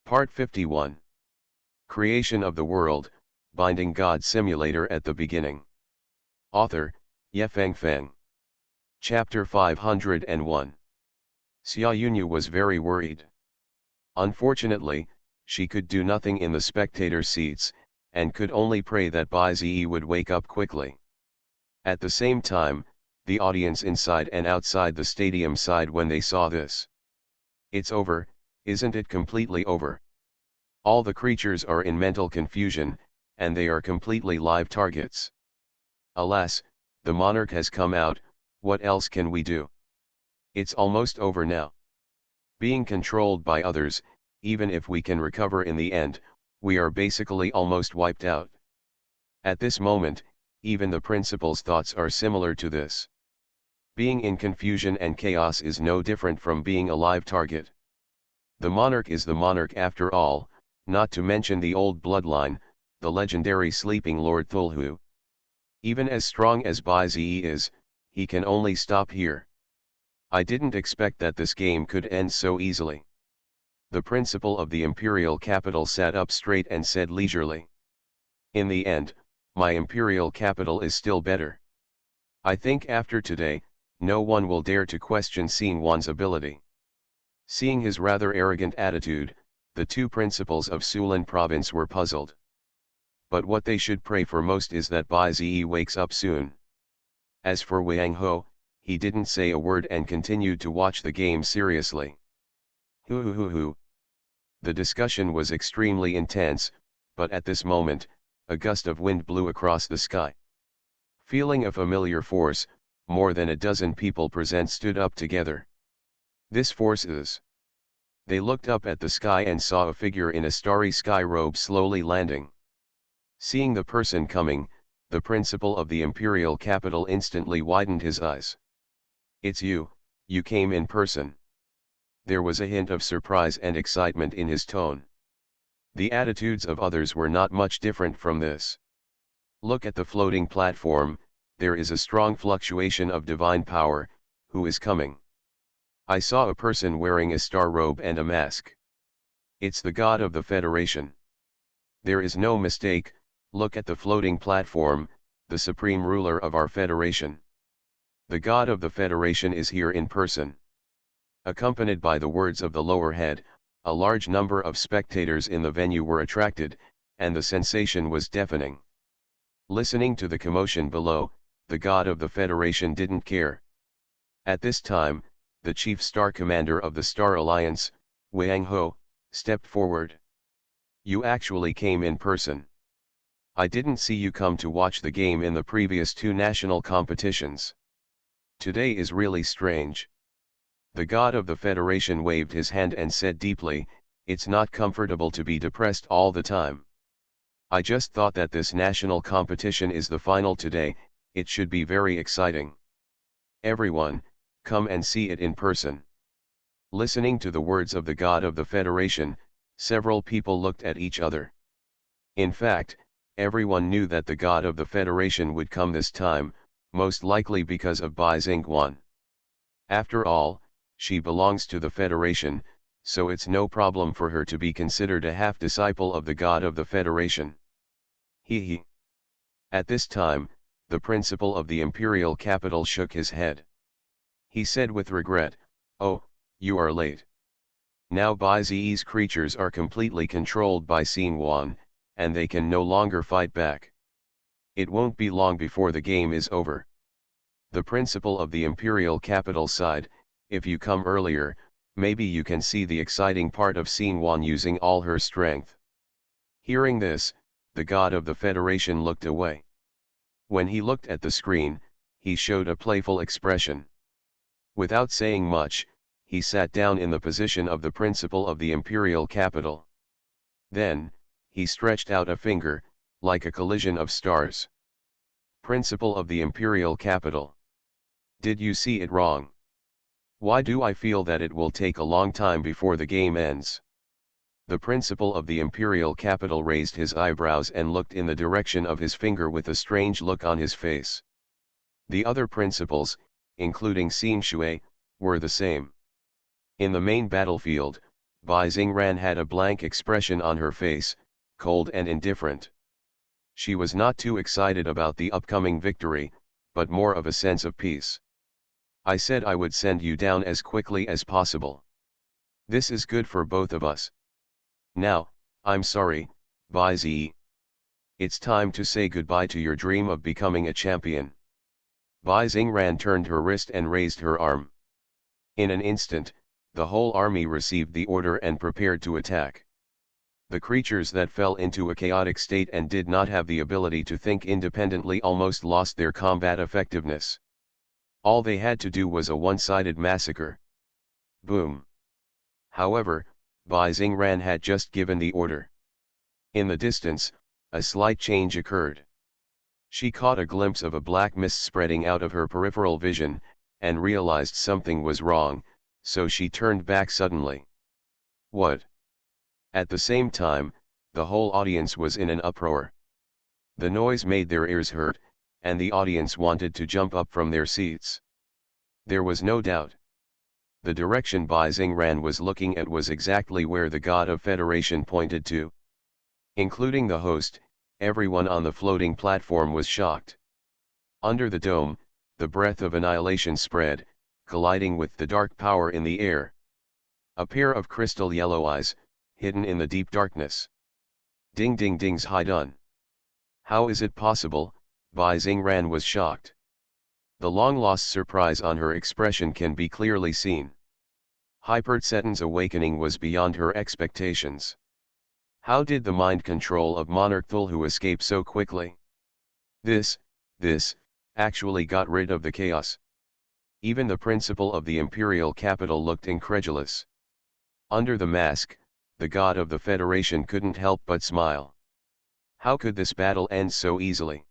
Part 51. Creation of the World, Binding God Simulator at the Beginning. Author, Yefeng Feng. Chapter 501. Xia Yunyu was very worried. Unfortunately, she could do nothing in the spectator seats, and could only pray that Bai Ziyi would wake up quickly. At the same time, the audience inside and outside the stadium sighed when they saw this. It's over, isn't it completely over? All the creatures are in mental confusion, and they are completely live targets. Alas, the monarch has come out, what else can we do? It's almost over now. Being controlled by others, even if we can recover in the end, we are basically almost wiped out. At this moment, even the principal's thoughts are similar to this. Being in confusion and chaos is no different from being a live target. The monarch is the monarch after all, not to mention the old bloodline, the legendary sleeping Lord Thulhu. Even as strong as Bai Ziyi is, he can only stop here. I didn't expect that this game could end so easily. The principal of the imperial capital sat up straight and said leisurely. In the end, my imperial capital is still better. I think after today, no one will dare to question Xin Wan's ability. Seeing his rather arrogant attitude, the two principals of Sulan province were puzzled. But what they should pray for most is that Bai Ziyi wakes up soon. As for Wang Ho, he didn't say a word and continued to watch the game seriously. Hoo. The discussion was extremely intense, but at this moment, a gust of wind blew across the sky. Feeling a familiar force, more than a dozen people present stood up together. This force is. They looked up at the sky and saw a figure in a starry sky robe slowly landing. Seeing the person coming, the principal of the imperial capital instantly widened his eyes. It's you came in person. There was a hint of surprise and excitement in his tone. The attitudes of others were not much different from this. Look at the floating platform, there is a strong fluctuation of divine power. Who is coming? I saw a person wearing a star robe and a mask. It's the god of the Federation. There is no mistake, look at the floating platform, the supreme ruler of our Federation. The god of the Federation is here in person. Accompanied by the words of the lower head, a large number of spectators in the venue were attracted, and the sensation was deafening. Listening to the commotion below, the god of the Federation didn't care. At this time, the chief star commander of the Star Alliance, Wang Ho, stepped forward. You actually came in person. I didn't see you come to watch the game in the previous two national competitions. Today is really strange. The god of the Federation waved his hand and said deeply, it's not comfortable to be depressed all the time. I just thought that this national competition is the final today, it should be very exciting. Everyone, come and see it in person. Listening to the words of the god of the Federation, several people looked at each other. In fact, everyone knew that the god of the Federation would come this time, most likely because of Bai Zingguan. After all, she belongs to the Federation, so it's no problem for her to be considered a half-disciple of the god of the Federation. He. At this time, the principal of the imperial capital shook his head. He said with regret, oh, you are late. Now Bai Ziyi's creatures are completely controlled by Xin Wan, and they can no longer fight back. It won't be long before the game is over. The principal of the imperial capital sighed, if you come earlier, maybe you can see the exciting part of Xin Wan using all her strength. Hearing this, the god of the Federation looked away. When he looked at the screen, he showed a playful expression. Without saying much, he sat down in the position of the principal of the imperial capital. Then, he stretched out a finger, like a collision of stars. Principal of the imperial capital. Did you see it wrong? Why do I feel that it will take a long time before the game ends? The principal of the imperial capital raised his eyebrows and looked in the direction of his finger with a strange look on his face. The other principals, including Xin Shui, were the same. In the main battlefield, Bai Xingran had a blank expression on her face, cold and indifferent. She was not too excited about the upcoming victory, but more of a sense of peace. I said I would send you down as quickly as possible. This is good for both of us. Now, I'm sorry, Bai Zi. It's time to say goodbye to your dream of becoming a champion. Bai Xingran turned her wrist and raised her arm. In an instant, the whole army received the order and prepared to attack. The creatures that fell into a chaotic state and did not have the ability to think independently almost lost their combat effectiveness. All they had to do was a one-sided massacre. Boom. However, Bai Xingran had just given the order. In the distance, a slight change occurred. She caught a glimpse of a black mist spreading out of her peripheral vision, and realized something was wrong, so she turned back suddenly. What? At the same time, the whole audience was in an uproar. The noise made their ears hurt, and the audience wanted to jump up from their seats. There was no doubt. The direction Bai Xingran was looking at was exactly where the god of Federation pointed to. Including the host, everyone on the floating platform was shocked. Under the dome, the breath of annihilation spread, colliding with the dark power in the air. A pair of crystal yellow eyes, hidden in the deep darkness. Ding ding ding's high done. How is it possible? Bai Xingran was shocked. The long-lost surprise on her expression can be clearly seen. Hypertsetan's awakening was beyond her expectations. How did the mind control of Monarch Thulhu escape so quickly? This, actually got rid of the chaos. Even the principal of the imperial capital looked incredulous. Under the mask, the god of the Federation couldn't help but smile. How could this battle end so easily?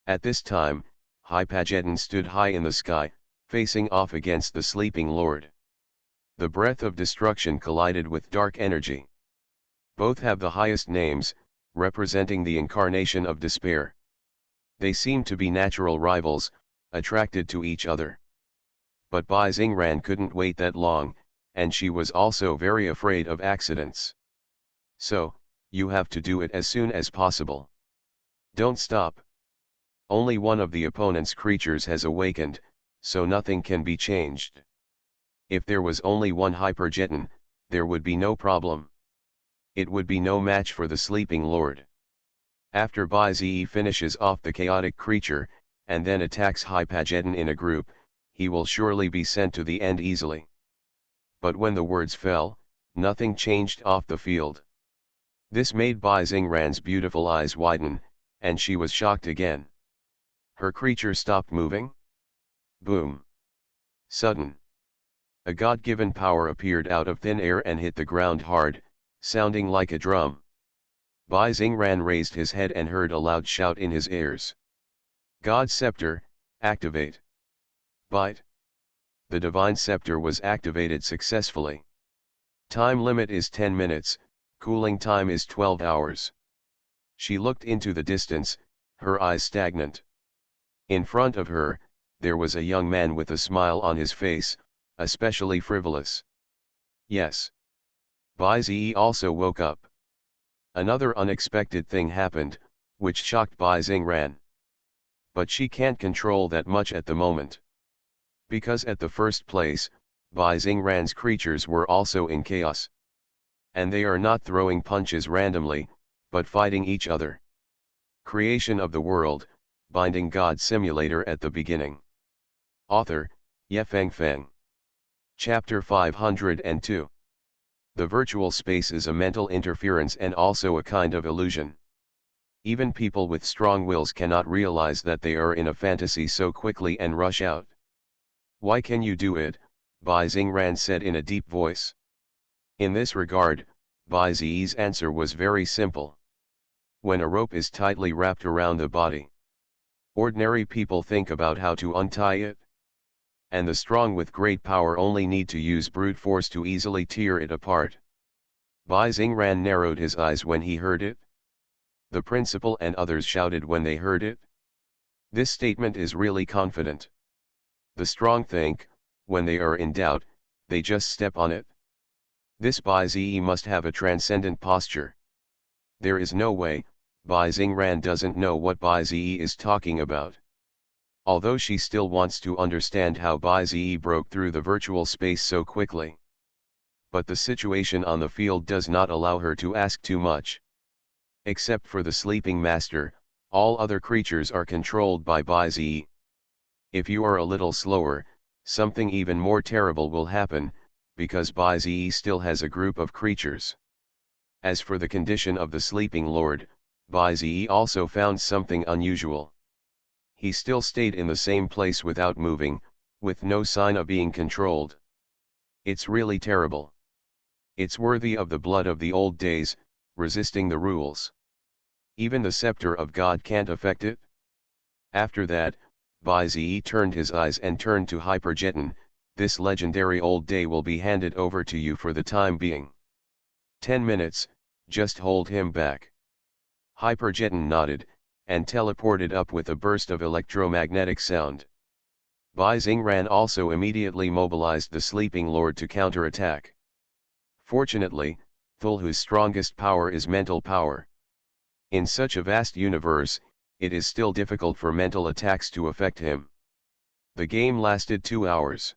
At this time, Hypageddon stood high in the sky, facing off against the sleeping lord. The breath of destruction collided with dark energy. Both have the highest names, representing the incarnation of despair. They seem to be natural rivals, attracted to each other. But Bai Xingran couldn't wait that long, and she was also very afraid of accidents. So, you have to do it as soon as possible. Don't stop. Only one of the opponent's creatures has awakened, so nothing can be changed. If there was only one Hypergeddon, there would be no problem. It would be no match for the sleeping lord. After Bai Zi finishes off the chaotic creature, and then attacks Hypageddon in a group, he will surely be sent to the end easily. But when the words fell, nothing changed off the field. This made Bai Xingran's beautiful eyes widen, and she was shocked again. Her creature stopped moving. Boom. Sudden. A god-given power appeared out of thin air and hit the ground hard, sounding like a drum. Bai Xingran raised his head and heard a loud shout in his ears. God Scepter, activate. Bite. The Divine Scepter was activated successfully. Time limit is 10 minutes, cooling time is 12 hours. She looked into the distance, her eyes stagnant. In front of her, there was a young man with a smile on his face, especially frivolous. Yes. Bai Zi also woke up. Another unexpected thing happened, which shocked Bai Xingran. But she can't control that much at the moment. Because at the first place, Bai Xingran's creatures were also in chaos. And they are not throwing punches randomly, but fighting each other. Creation of the World, Binding God Simulator at the beginning. Author, Yefeng Feng. Chapter 502. The virtual space is a mental interference and also a kind of illusion. Even people with strong wills cannot realize that they are in a fantasy so quickly and rush out. Why can you do it? Bai Xingran said in a deep voice. In this regard, Bai Zi's answer was very simple. When a rope is tightly wrapped around the body, ordinary people think about how to untie it. And the strong with great power only need to use brute force to easily tear it apart. Bai Xingran narrowed his eyes when he heard it. The principal and others shouted when they heard it. This statement is really confident. The strong think, when they are in doubt, they just step on it. This Bai Zi must have a transcendent posture. There is no way, Bai Xingran doesn't know what Bai Zi is talking about. Although she still wants to understand how Bai Zi broke through the virtual space so quickly. But the situation on the field does not allow her to ask too much. Except for the sleeping master, all other creatures are controlled by Bai Zi. If you are a little slower, something even more terrible will happen, because Bai Zi still has a group of creatures. As for the condition of the sleeping lord, Bai Zi also found something unusual. He still stayed in the same place without moving, with no sign of being controlled. It's really terrible. It's worthy of the blood of the old days, resisting the rules. Even the scepter of God can't affect it? After that, Bai Zi turned his eyes and turned to Hyperjeton. This legendary old day will be handed over to you for the time being. 10 minutes, just hold him back. Hyperjeton nodded, and teleported up with a burst of electromagnetic sound. Bai Xingran also immediately mobilized the sleeping lord to counterattack. Fortunately, Thulhu's strongest power is mental power. In such a vast universe, it is still difficult for mental attacks to affect him. The game lasted 2 hours.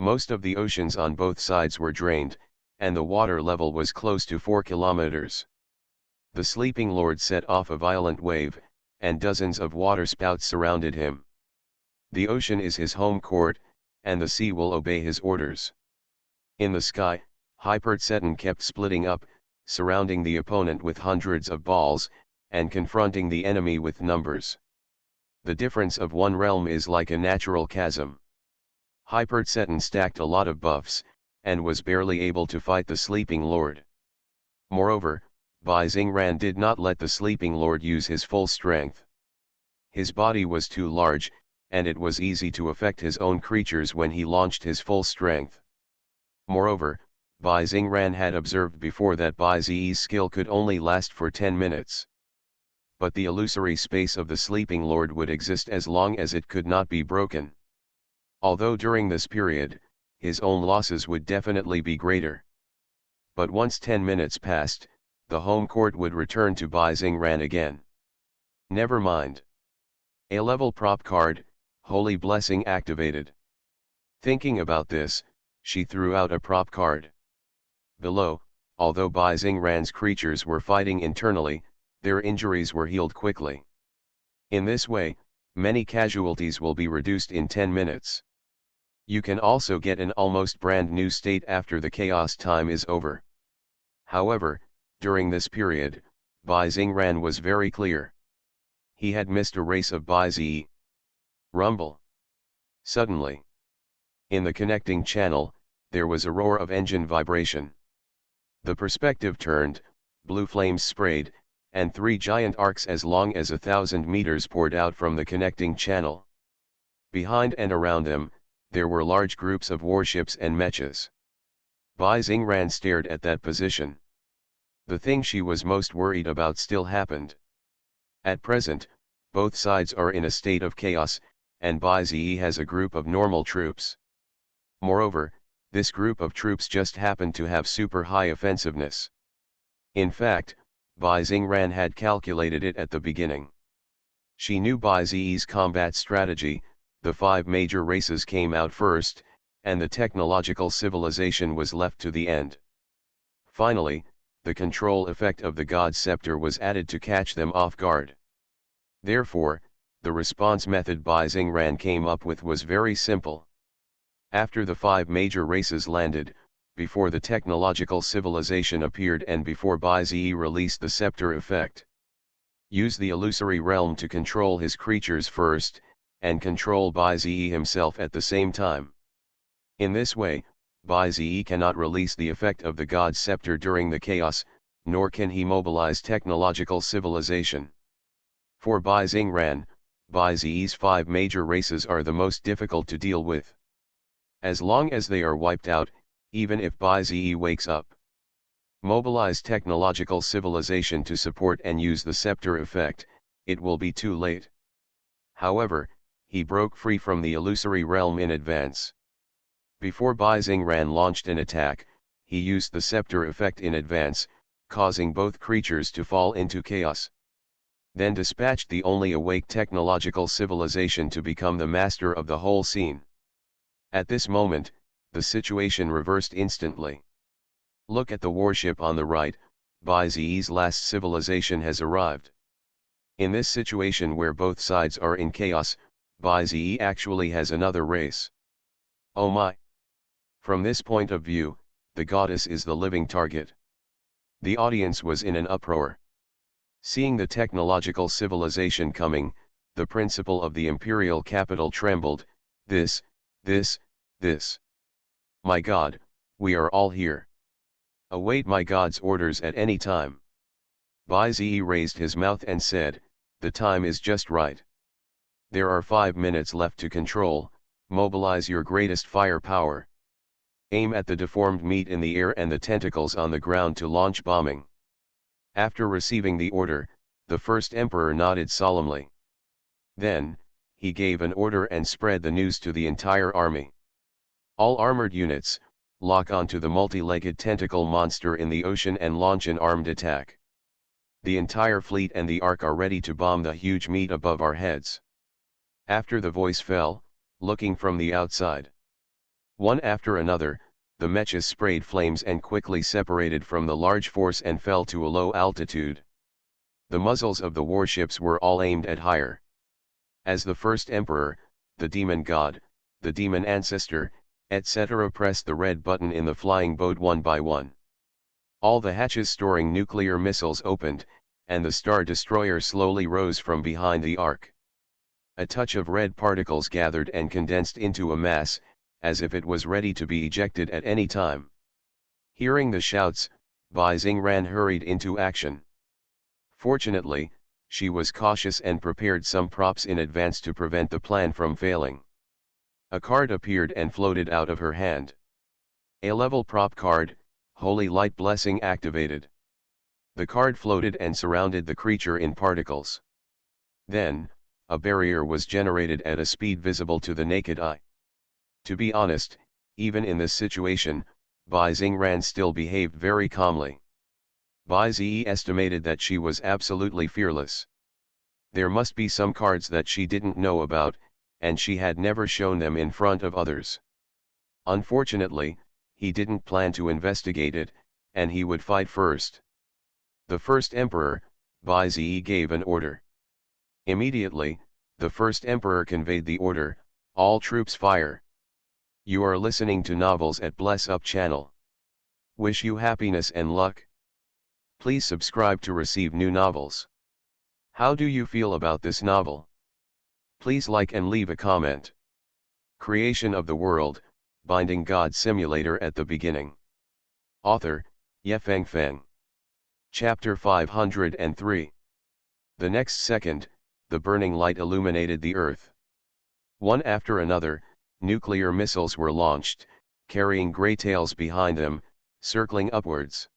Most of the oceans on both sides were drained, and the water level was close to 4 kilometers. The sleeping lord set off a violent wave, and dozens of waterspouts surrounded him. The ocean is his home court, and the sea will obey his orders. In the sky, Hyperjeton kept splitting up, surrounding the opponent with hundreds of balls, and confronting the enemy with numbers. The difference of one realm is like a natural chasm. Hyperjeton stacked a lot of buffs, and was barely able to fight the sleeping lord. Moreover, Bai Xingran did not let the sleeping lord use his full strength. His body was too large, and it was easy to affect his own creatures when he launched his full strength. Moreover, Bai Xingran had observed before that Bai Zi's skill could only last for 10 minutes. But the illusory space of the sleeping lord would exist as long as it could not be broken. Although during this period, his own losses would definitely be greater. But once 10 minutes passed, the home court would return to Bai Xingran again. Never mind. A level prop card, Holy Blessing activated. Thinking about this, she threw out a prop card. Below, although Bai Xingran's creatures were fighting internally, their injuries were healed quickly. In this way, many casualties will be reduced in 10 minutes. You can also get an almost brand new state after the chaos time is over. However, during this period, Bai Xingran was very clear. He had missed a race of Bai Zi. Rumble. Suddenly, in the connecting channel, there was a roar of engine vibration. The perspective turned, blue flames sprayed, and 3 giant arcs as long as 1,000 meters poured out from the connecting channel. Behind and around them, there were large groups of warships and mechas. Bai Xingran stared at that position. The thing she was most worried about still happened. At present, both sides are in a state of chaos, and Bai Zi has a group of normal troops. Moreover, this group of troops just happened to have super high offensiveness. In fact, Bai Xingran had calculated it at the beginning. She knew Bai Zi's combat strategy. The 5 major races came out first, and the technological civilization was left to the end. Finally, the control effect of the God Scepter was added to catch them off guard. Therefore, the response method Bai Xingran came up with was very simple. After the 5 major races landed, before the technological civilization appeared and before Bai Zi released the scepter effect, use the illusory realm to control his creatures first, and control Bai Zi himself at the same time. In this way, Bai Zi cannot release the effect of the God Scepter during the chaos, nor can he mobilize technological civilization. For Bai Xingran, Bai Zi's 5 major races are the most difficult to deal with. As long as they are wiped out, even if Bai Zi wakes up, mobilize technological civilization to support and use the scepter effect, it will be too late. However, he broke free from the illusory realm in advance. Before Bai Xingran launched an attack, he used the scepter effect in advance, causing both creatures to fall into chaos. Then dispatched the only awake technological civilization to become the master of the whole scene. At this moment, the situation reversed instantly. Look at the warship on the right, Bai-Ze's last civilization has arrived. In this situation where both sides are in chaos, Bai-Ze actually has another race. Oh my! From this point of view, the goddess is the living target. The audience was in an uproar. Seeing the technological civilization coming, the principal of the imperial capital trembled. This. My God, we are all here. Await my God's orders at any time. Bai-Ze raised his mouth and said, the time is just right. There are 5 minutes left to control, mobilize your greatest firepower. Aim at the deformed meat in the air and the tentacles on the ground to launch bombing. After receiving the order, the first emperor nodded solemnly. Then, he gave an order and spread the news to the entire army. All armored units, lock onto the multi-legged tentacle monster in the ocean and launch an armed attack. The entire fleet and the Ark are ready to bomb the huge meat above our heads. After the voice fell, looking from the outside, one after another, the mechas sprayed flames and quickly separated from the large force and fell to a low altitude. The muzzles of the warships were all aimed at higher. As the first emperor, the demon god, the demon ancestor, etc. pressed the red button in the flying boat one by one. All the hatches storing nuclear missiles opened, and the Star Destroyer slowly rose from behind the Ark. A touch of red particles gathered and condensed into a mass, as if it was ready to be ejected at any time. Hearing the shouts, Bai-Ze hurried into action. Fortunately, she was cautious and prepared some props in advance to prevent the plan from failing. A card appeared and floated out of her hand. A level prop card, Holy Light Blessing activated. The card floated and surrounded the creature in particles. Then, a barrier was generated at a speed visible to the naked eye. To be honest, even in this situation, Bai-Ze still behaved very calmly. Bai-Ze estimated that she was absolutely fearless. There must be some cards that she didn't know about, and she had never shown them in front of others. Unfortunately, he didn't plan to investigate it, and he would fight first. The first emperor, Bai-Ze gave an order. Immediately, the first emperor conveyed the order, all troops fire. You are listening to novels at Bless Up channel. Wish you happiness and luck. Please subscribe to receive new novels. How do you feel about this novel? Please like and leave a comment. Creation of the World, Binding God Simulator at the beginning. Author, Yefeng Feng. Chapter 503. The next second, the burning light illuminated the earth. One after another, nuclear missiles were launched, carrying gray tails behind them, circling upwards.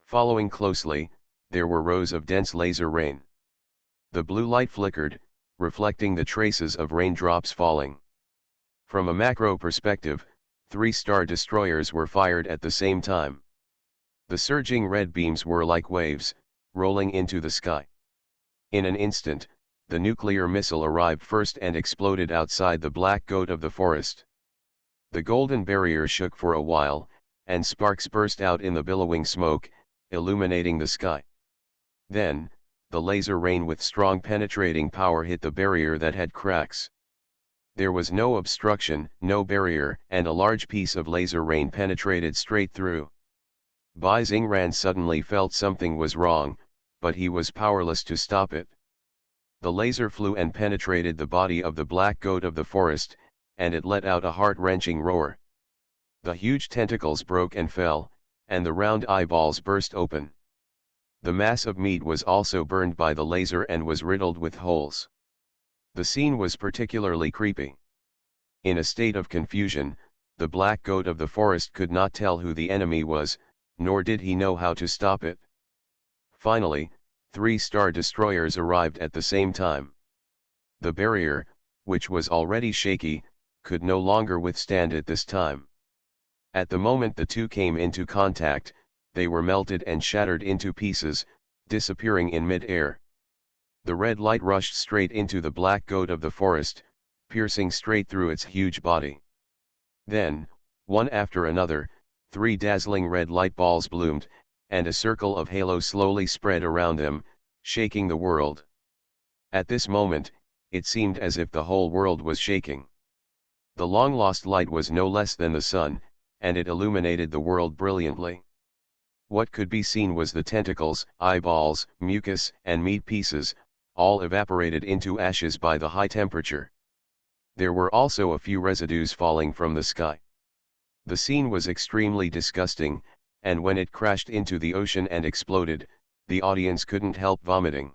Following closely, there were rows of dense laser rain. The blue light flickered, reflecting the traces of raindrops falling. From a macro perspective, 3 Star Destroyers were fired at the same time. The surging red beams were like waves, rolling into the sky. In an instant, the nuclear missile arrived first and exploded outside the black goat of the forest. The golden barrier shook for a while, and sparks burst out in the billowing smoke, illuminating the sky. Then, the laser rain with strong penetrating power hit the barrier that had cracks. There was no obstruction, no barrier, and a large piece of laser rain penetrated straight through. Bai-Ze suddenly felt something was wrong, but he was powerless to stop it. The laser flew and penetrated the body of the black goat of the forest, and it let out a heart-wrenching roar. The huge tentacles broke and fell, and the round eyeballs burst open. The mass of meat was also burned by the laser and was riddled with holes. The scene was particularly creepy. In a state of confusion, the black goat of the forest could not tell who the enemy was, nor did he know how to stop it. Finally, 3 Star Destroyers arrived at the same time. The barrier, which was already shaky, could no longer withstand it this time. At the moment the two came into contact, they were melted and shattered into pieces, disappearing in mid-air. The red light rushed straight into the black goat of the forest, piercing straight through its huge body. Then, one after another, 3 dazzling red light balls bloomed, and a circle of halo slowly spread around them, shaking the world. At this moment, it seemed as if the whole world was shaking. The long-lost light was no less than the sun, and it illuminated the world brilliantly. What could be seen was the tentacles, eyeballs, mucus, and meat pieces, all evaporated into ashes by the high temperature. There were also a few residues falling from the sky. The scene was extremely disgusting, and when it crashed into the ocean and exploded, the audience couldn't help vomiting.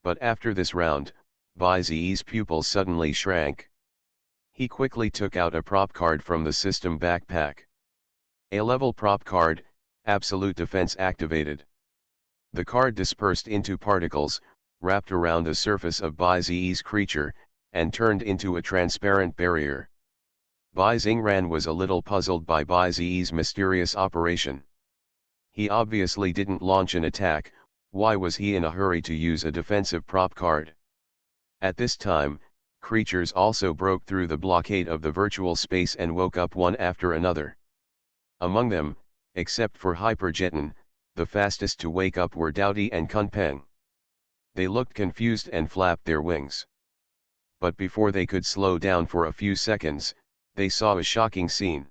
But after this round, Baizi's pupils suddenly shrank. He quickly took out a prop card from the system backpack. A level prop card, absolute defense activated. The card dispersed into particles, wrapped around the surface of Baizi's creature, and turned into a transparent barrier. Bai Xingran was a little puzzled by Baizi's mysterious operation. He obviously didn't launch an attack, why was he in a hurry to use a defensive prop card? At this time, creatures also broke through the blockade of the virtual space and woke up one after another. Among them, except for Hyperjeton, the fastest to wake up were Doughty and Kunpeng. They looked confused and flapped their wings. But before they could slow down for a few seconds, they saw a shocking scene.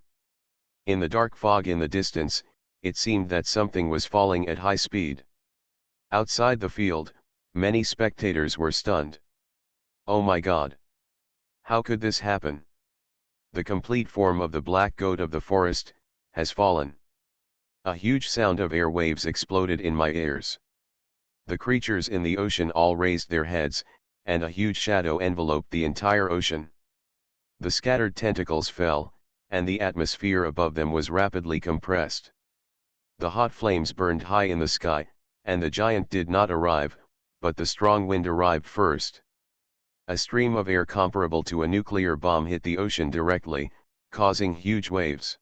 In the dark fog in the distance, it seemed that something was falling at high speed. Outside the field, many spectators were stunned. Oh my God! How could this happen? The complete form of the black goat of the forest has fallen. A huge sound of air waves exploded in my ears. The creatures in the ocean all raised their heads, and a huge shadow enveloped the entire ocean. The scattered tentacles fell, and the atmosphere above them was rapidly compressed. The hot flames burned high in the sky, and the giant did not arrive, but the strong wind arrived first. A stream of air comparable to a nuclear bomb hit the ocean directly, causing huge waves.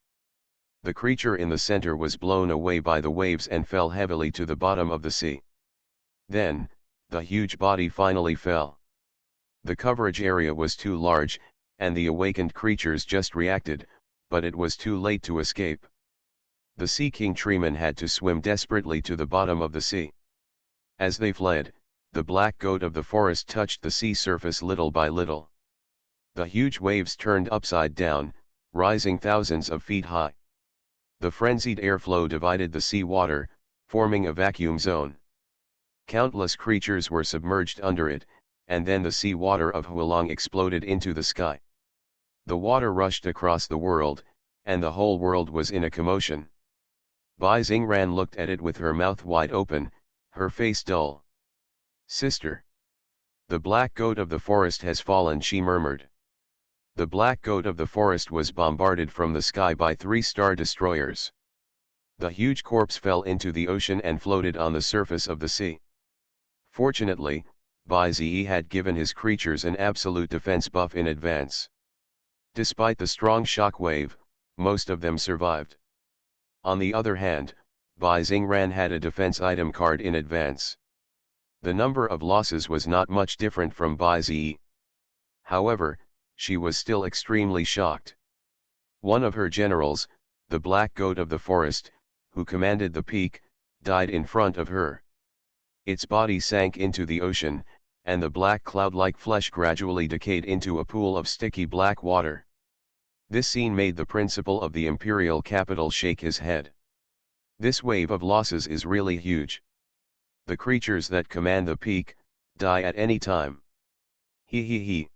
The creature in the center was blown away by the waves and fell heavily to the bottom of the sea. Then, the huge body finally fell. The coverage area was too large, and the awakened creatures just reacted, but it was too late to escape. The Sea King Treeman had to swim desperately to the bottom of the sea. As they fled, the black goat of the forest touched the sea surface little by little. The huge waves turned upside down, rising thousands of feet high. The frenzied airflow divided the sea water, forming a vacuum zone. Countless creatures were submerged under it, and then the sea water of Hualong exploded into the sky. The water rushed across the world, and the whole world was in a commotion. Bai Xingran looked at it with her mouth wide open, her face dull. "Sister! The black goat of the forest has fallen," she murmured. The black goat of the forest was bombarded from the sky by 3 star destroyers. The huge corpse fell into the ocean and floated on the surface of the sea. Fortunately, Bai Zi had given his creatures an absolute defense buff in advance. Despite the strong shock wave, most of them survived. On the other hand, Bai Xingran had a defense item card in advance. The number of losses was not much different from Bai Zi. However, she was still extremely shocked. One of her generals, the black goat of the forest, who commanded the peak, died in front of her. Its body sank into the ocean, and the black cloud-like flesh gradually decayed into a pool of sticky black water. This scene made the principal of the imperial capital shake his head. This wave of losses is really huge. The creatures that command the peak die at any time. He.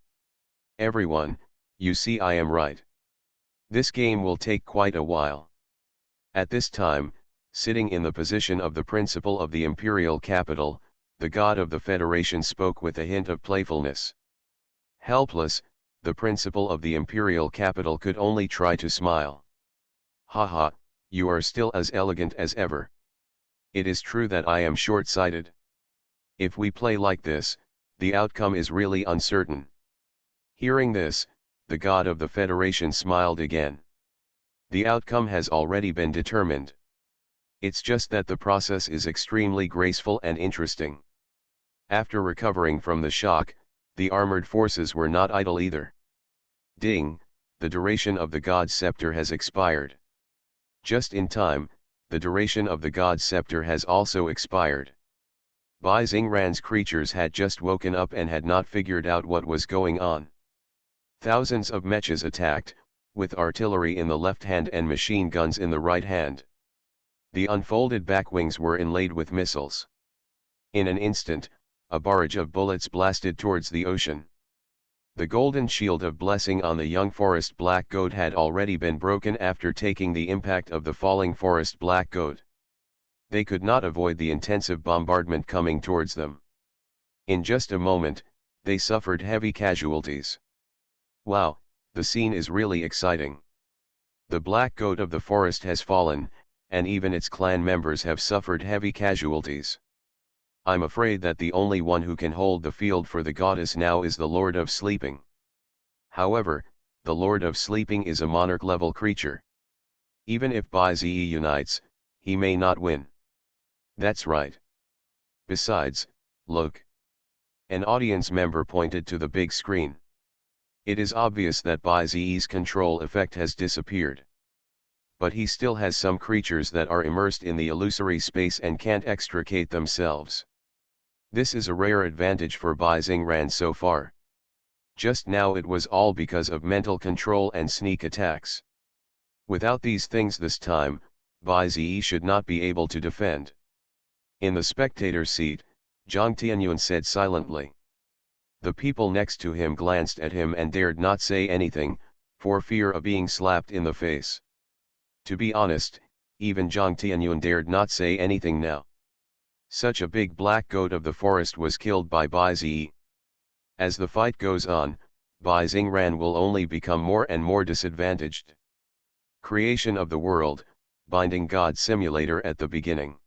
Everyone, you see I am right. This game will take quite a while. At this time, sitting in the position of the principal of the imperial capital, the god of the Federation spoke with a hint of playfulness. Helpless, the principal of the imperial capital could only try to smile. Haha, you are still as elegant as ever. It is true that I am short-sighted. If we play like this, the outcome is really uncertain. Hearing this, the god of the Federation smiled again. The outcome has already been determined. It's just that the process is extremely graceful and interesting. After recovering from the shock, the armored forces were not idle either. Ding, the duration of the God's scepter has expired. Just in time, the duration of the God's scepter has also expired. Bai Xingran's creatures had just woken up and had not figured out what was going on. Thousands of mechas attacked, with artillery in the left hand and machine guns in the right hand. The unfolded back wings were inlaid with missiles. In an instant, a barrage of bullets blasted towards the ocean. The golden shield of blessing on the young forest black goat had already been broken after taking the impact of the falling forest black goat. They could not avoid the intensive bombardment coming towards them. In just a moment, they suffered heavy casualties. Wow, the scene is really exciting. The black goat of the forest has fallen, and even its clan members have suffered heavy casualties. I'm afraid that the only one who can hold the field for the goddess now is the Lord of Sleeping. However, the Lord of Sleeping is a monarch-level creature. Even if Bai Zi unites, he may not win. That's right. Besides, look. An audience member pointed to the big screen. It is obvious that Bai Zi's control effect has disappeared. But he still has some creatures that are immersed in the illusory space and can't extricate themselves. This is a rare advantage for Bai Xingran so far. Just now it was all because of mental control and sneak attacks. Without these things this time, Bai Zi should not be able to defend. In the spectator's seat, Zhang Tianyuan said silently. The people next to him glanced at him and dared not say anything, for fear of being slapped in the face. To be honest, even Zhang Tianyuan dared not say anything now. Such a big black goat of the forest was killed by Bai Zi. As the fight goes on, Bai Xingran will only become more and more disadvantaged. Creation of the World, Binding God Simulator at the beginning.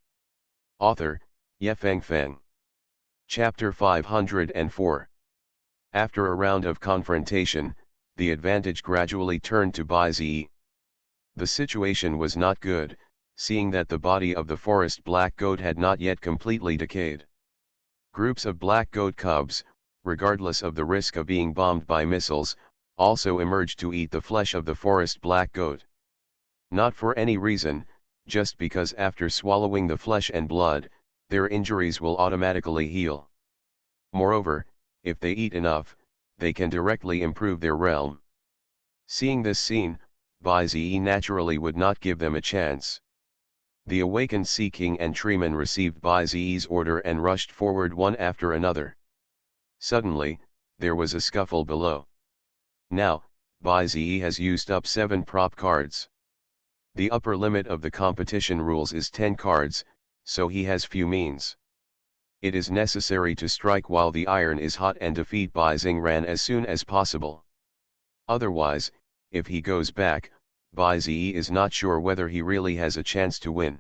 Author, Yefeng Feng. Chapter 504. After a round of confrontation, the advantage gradually turned to Bai Zi. The situation was not good, seeing that the body of the forest black goat had not yet completely decayed. Groups of black goat cubs, regardless of the risk of being bombed by missiles, also emerged to eat the flesh of the forest black goat. Not for any reason, just because after swallowing the flesh and blood, their injuries will automatically heal. Moreover, if they eat enough, they can directly improve their realm. Seeing this scene, Bai Zi naturally would not give them a chance. The awakened Sea King and Treeman received Bai Zi's order and rushed forward one after another. Suddenly, there was a scuffle below. Now, Bai Zi has used up 7 prop cards. The upper limit of the competition rules is 10 cards, so he has few means. It is necessary to strike while the iron is hot and defeat Bai Xingran as soon as possible. Otherwise, if he goes back, Bai Zi is not sure whether he really has a chance to win.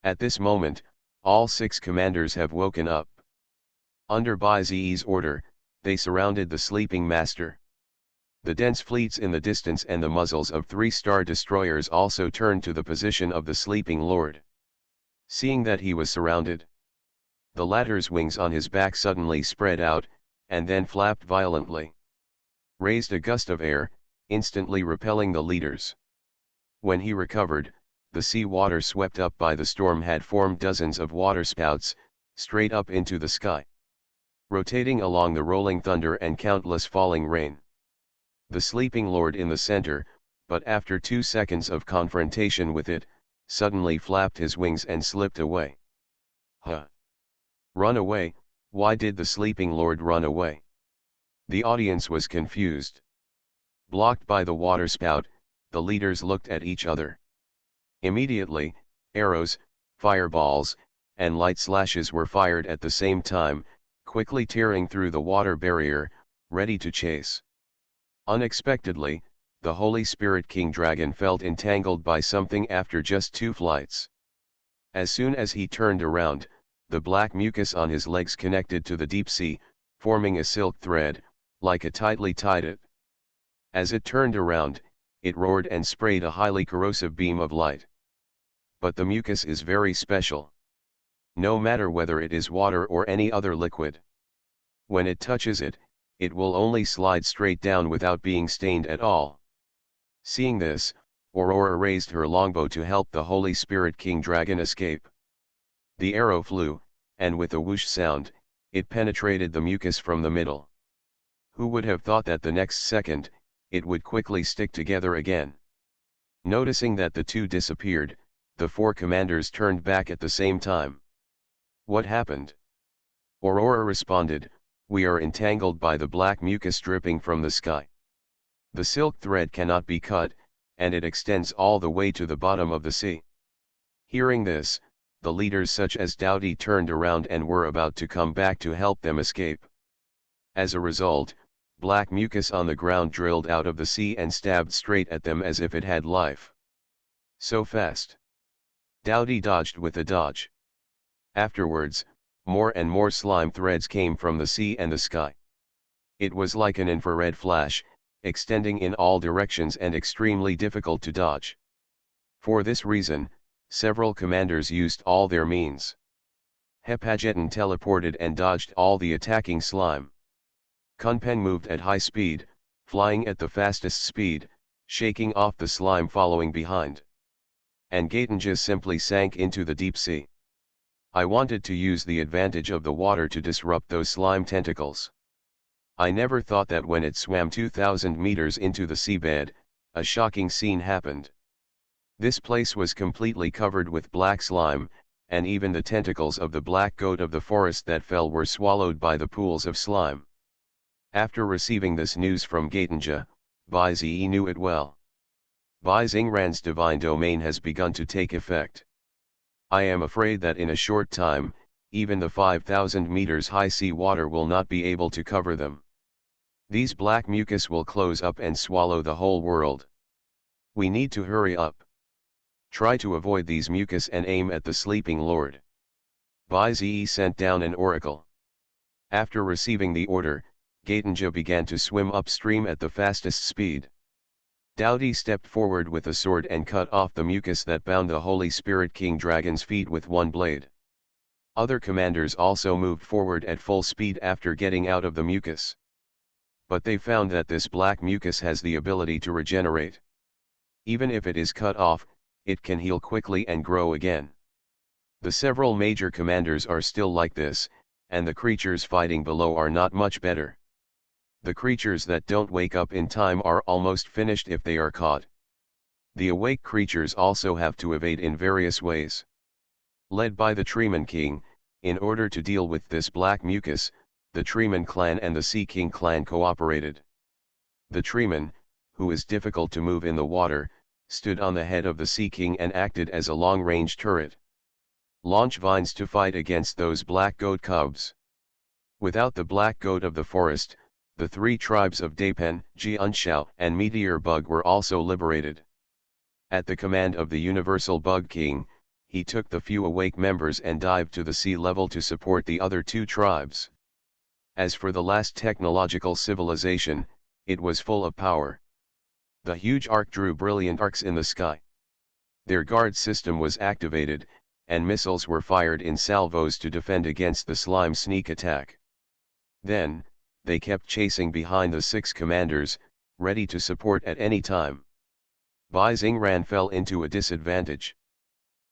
At this moment, all 6 commanders have woken up. Under Bai Zi's order, they surrounded the sleeping master. The dense fleets in the distance and the muzzles of 3 star destroyers also turned to the position of the sleeping lord. Seeing that he was surrounded, the latter's wings on his back suddenly spread out, and then flapped violently. Raised a gust of air, instantly repelling the leaders. When he recovered, the sea water swept up by the storm had formed dozens of waterspouts, straight up into the sky, rotating along the rolling thunder and countless falling rain. The sleeping lord in the center, but after 2 seconds of confrontation with it, suddenly flapped his wings and slipped away. Huh! Run away? Why did the sleeping lord run away? The audience was confused. Blocked by the waterspout, the leaders looked at each other. Immediately, arrows, fireballs, and light slashes were fired at the same time, quickly tearing through the water barrier, ready to chase. Unexpectedly, the Holy Spirit King Dragon felt entangled by something after just 2 flights. As soon as he turned around, the black mucus on his legs connected to the deep sea, forming a silk thread, like a tightly tied it. As it turned around, it roared and sprayed a highly corrosive beam of light. But the mucus is very special. No matter whether it is water or any other liquid. When it touches it, it will only slide straight down without being stained at all. Seeing this, Aurora raised her longbow to help the Holy Spirit King Dragon escape. The arrow flew, and with a whoosh sound, it penetrated the mucus from the middle. Who would have thought that the next second, it would quickly stick together again? Noticing that the two disappeared, the four commanders turned back at the same time. What happened? Aurora responded, "We are entangled by the black mucus dripping from the sky. The silk thread cannot be cut, and it extends all the way to the bottom of the sea." Hearing this, the leaders such as Doughty turned around and were about to come back to help them escape. As a result, black mucus on the ground drilled out of the sea and stabbed straight at them as if it had life. So fast. Doughty dodged with a dodge. Afterwards, more and more slime threads came from the sea and the sky. It was like an infrared flash, extending in all directions and extremely difficult to dodge. For this reason, several commanders used all their means. Hepageton teleported and dodged all the attacking slime. Kunpeng moved at high speed, flying at the fastest speed, shaking off the slime following behind. And Gatenja simply sank into the deep sea. I wanted to use the advantage of the water to disrupt those slime tentacles. I never thought that when it swam 2,000 meters into the seabed, a shocking scene happened. This place was completely covered with black slime, and even the tentacles of the black goat of the forest that fell were swallowed by the pools of slime. After receiving this news from Gatenja, Bai Zi knew it well. Bai Xingran's divine domain has begun to take effect. I am afraid that in a short time, even the 5,000 meters high sea water will not be able to cover them. These black mucus will close up and swallow the whole world. We need to hurry up. Try to avoid these mucus and aim at the sleeping lord. Bai Zi sent down an oracle. After receiving the order, Gatenja began to swim upstream at the fastest speed. Doughty stepped forward with a sword and cut off the mucus that bound the Holy Spirit King Dragon's feet with one blade. Other commanders also moved forward at full speed after getting out of the mucus. But they found that this black mucus has the ability to regenerate. Even if it is cut off, it can heal quickly and grow again. The several major commanders are still like this, and the creatures fighting below are not much better. The creatures that don't wake up in time are almost finished if they are caught. The awake creatures also have to evade in various ways. Led by the Treeman King, in order to deal with this black mucus, the Treeman clan and the Sea King clan cooperated. The Treeman, who is difficult to move in the water, stood on the head of the Sea King and acted as a long-range turret. Launch vines to fight against those black goat cubs. Without the black goat of the forest, the three tribes of Dapen, Jianshao and Meteor Bug were also liberated. At the command of the Universal Bug King, he took the few awake members and dived to the sea level to support the other two tribes. As for the last technological civilization, it was full of power. The huge arc drew brilliant arcs in the sky. Their guard system was activated, and missiles were fired in salvos to defend against the slime sneak attack. Then, they kept chasing behind the six commanders, ready to support at any time. Bai Xingran fell into a disadvantage.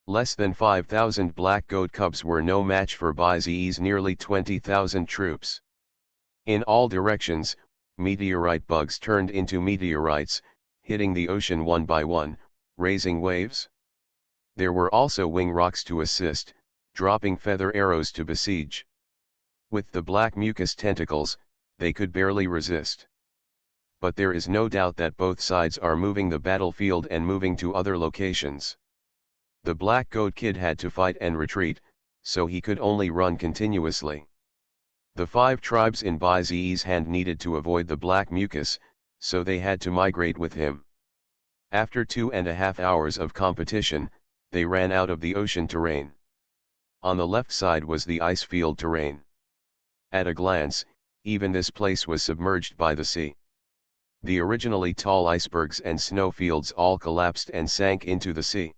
Less than 5,000 black goat cubs were no match for Bai Zi's nearly 20,000 troops. In all directions, meteorite bugs turned into meteorites, hitting the ocean one by one, raising waves. There were also wing rocks to assist, dropping feather arrows to besiege. With the black mucus tentacles, they could barely resist. But there is no doubt that both sides are moving the battlefield and moving to other locations. The Black Goat Kid had to fight and retreat, so he could only run continuously. The 5 tribes in Bai Zi's hand needed to avoid the black mucus, so they had to migrate with him. After 2.5 hours of competition, they ran out of the ocean terrain. On the left side was the ice field terrain. At a glance, even this place was submerged by the sea. The originally tall icebergs and snowfields all collapsed and sank into the sea.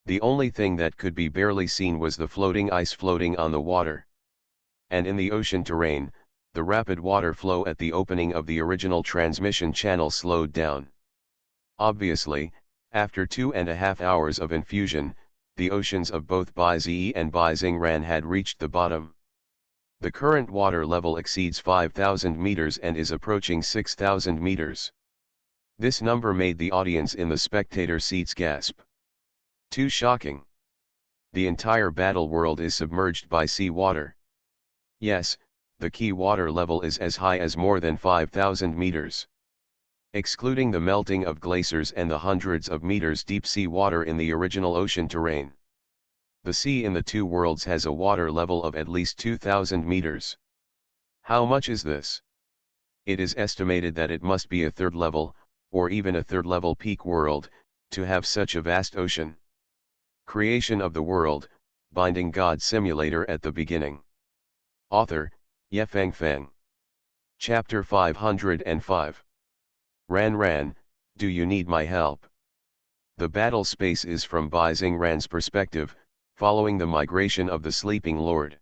The only thing that could be barely seen was the floating ice floating on the water. And in the ocean terrain, the rapid water flow at the opening of the original transmission channel slowed down. Obviously, after 2.5 hours of infusion, the oceans of both Baizi and Baizingran had reached the bottom. The current water level exceeds 5,000 meters and is approaching 6,000 meters. This number made the audience in the spectator seats gasp. Too shocking. The entire battle world is submerged by sea water. Yes, the key water level is as high as more than 5,000 meters. Excluding the melting of glaciers and the hundreds of meters deep sea water in the original ocean terrain. The sea in the two worlds has a water level of at least 2,000 meters. How much is this? It is estimated that it must be a third level, or even a third level peak world, to have such a vast ocean. Creation of the world, binding God simulator at the beginning. Author, Yefeng Feng. Chapter 505. Ran, do you need my help? The battle space is from Baizingran's perspective, following the migration of the sleeping lord.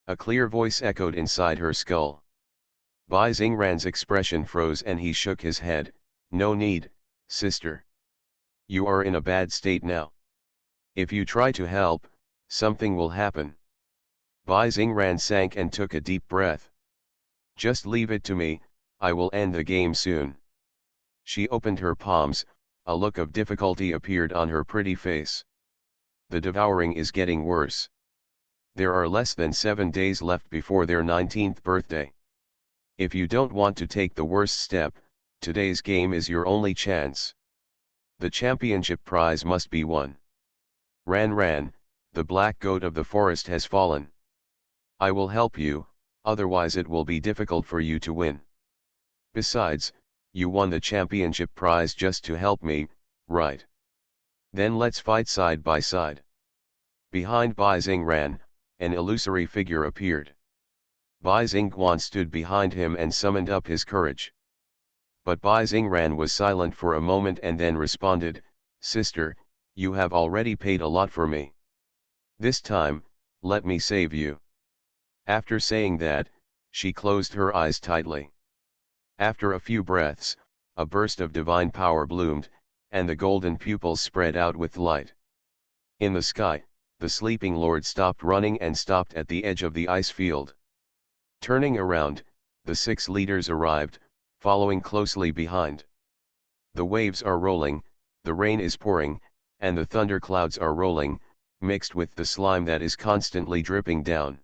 A clear voice echoed inside her skull. Baizingran's expression froze and he shook his head. No need, sister. You are in a bad state now. If you try to help, something will happen. Baizingran sank and took a deep breath. Just leave it to me, I will end the game soon. She opened her palms, a look of difficulty appeared on her pretty face. The devouring is getting worse. There are less than 7 days left before their 19th birthday. If you don't want to take the worst step, today's game is your only chance. The championship prize must be won. Ran, the black goat of the forest has fallen. I will help you, otherwise it will be difficult for you to win. Besides, you won the championship prize just to help me, right? Then let's fight side by side. Behind Baizingran, an illusory figure appeared. Baizingguan stood behind him and summoned up his courage. But Baizingran was silent for a moment and then responded, Sister, you have already paid a lot for me. This time, let me save you. After saying that, she closed her eyes tightly. After a few breaths, a burst of divine power bloomed, and the golden pupils spread out with light. In the sky, the sleeping lord stopped running and stopped at the edge of the ice field. Turning around, the 6 leaders arrived, following closely behind. The waves are rolling, the rain is pouring, and the thunderclouds are rolling, mixed with the slime that is constantly dripping down.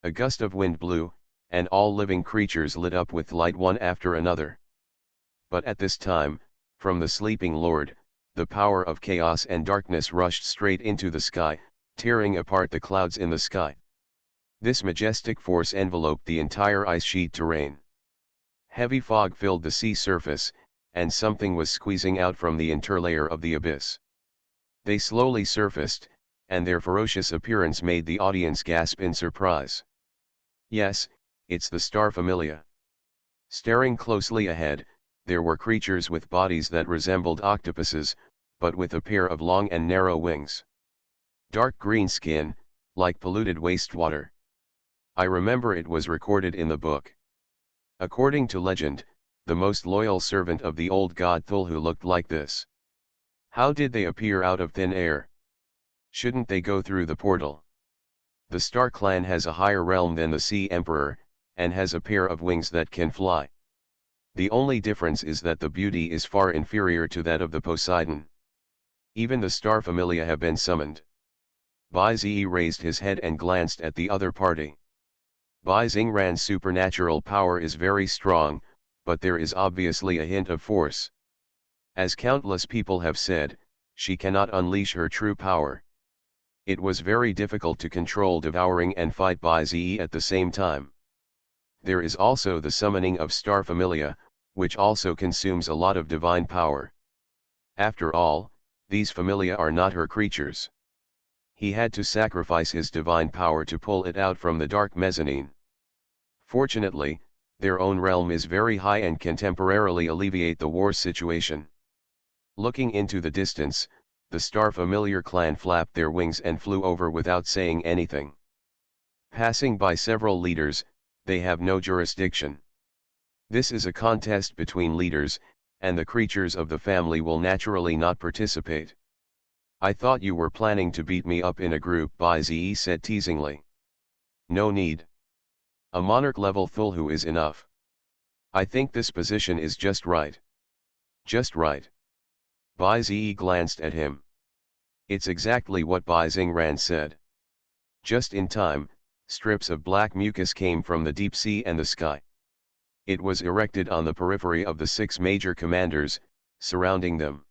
A gust of wind blew, and all living creatures lit up with light one after another. But at this time, from the sleeping lord, the power of chaos and darkness rushed straight into the sky, tearing apart the clouds in the sky. This majestic force enveloped the entire ice sheet terrain. Heavy fog filled the sea surface, and something was squeezing out from the interlayer of the abyss. They slowly surfaced, and their ferocious appearance made the audience gasp in surprise. Yes, it's the star familia. Staring closely ahead, there were creatures with bodies that resembled octopuses, but with a pair of long and narrow wings. Dark green skin, like polluted wastewater. I remember it was recorded in the book. According to legend, the most loyal servant of the old god Thulhu looked like this. How did they appear out of thin air? Shouldn't they go through the portal? The Star Clan has a higher realm than the Sea Emperor, and has a pair of wings that can fly. The only difference is that the beauty is far inferior to that of the Poseidon. Even the star familia have been summoned. Baizi raised his head and glanced at the other party. Baizingran's supernatural power is very strong, but there is obviously a hint of force. As countless people have said, she cannot unleash her true power. It was very difficult to control devouring and fight Baizi at the same time. There is also the summoning of star familia, which also consumes a lot of divine power. After all, these familia are not her creatures. He had to sacrifice his divine power to pull it out from the dark mezzanine. Fortunately, their own realm is very high and can temporarily alleviate the war situation. Looking into the distance, the Star Familiar clan flapped their wings and flew over without saying anything. Passing by several leaders, they have no jurisdiction. This is a contest between leaders, and the creatures of the family will naturally not participate. I thought you were planning to beat me up in a group, Bai-Ze said teasingly. No need. A monarch level Thulhu is enough. I think this position is just right. Just right. Bai-Ze glanced at him. It's exactly what Bai Xingran said. Just in time, strips of black mucus came from the deep sea and the sky. It was erected on the periphery of the 6 major commanders, surrounding them.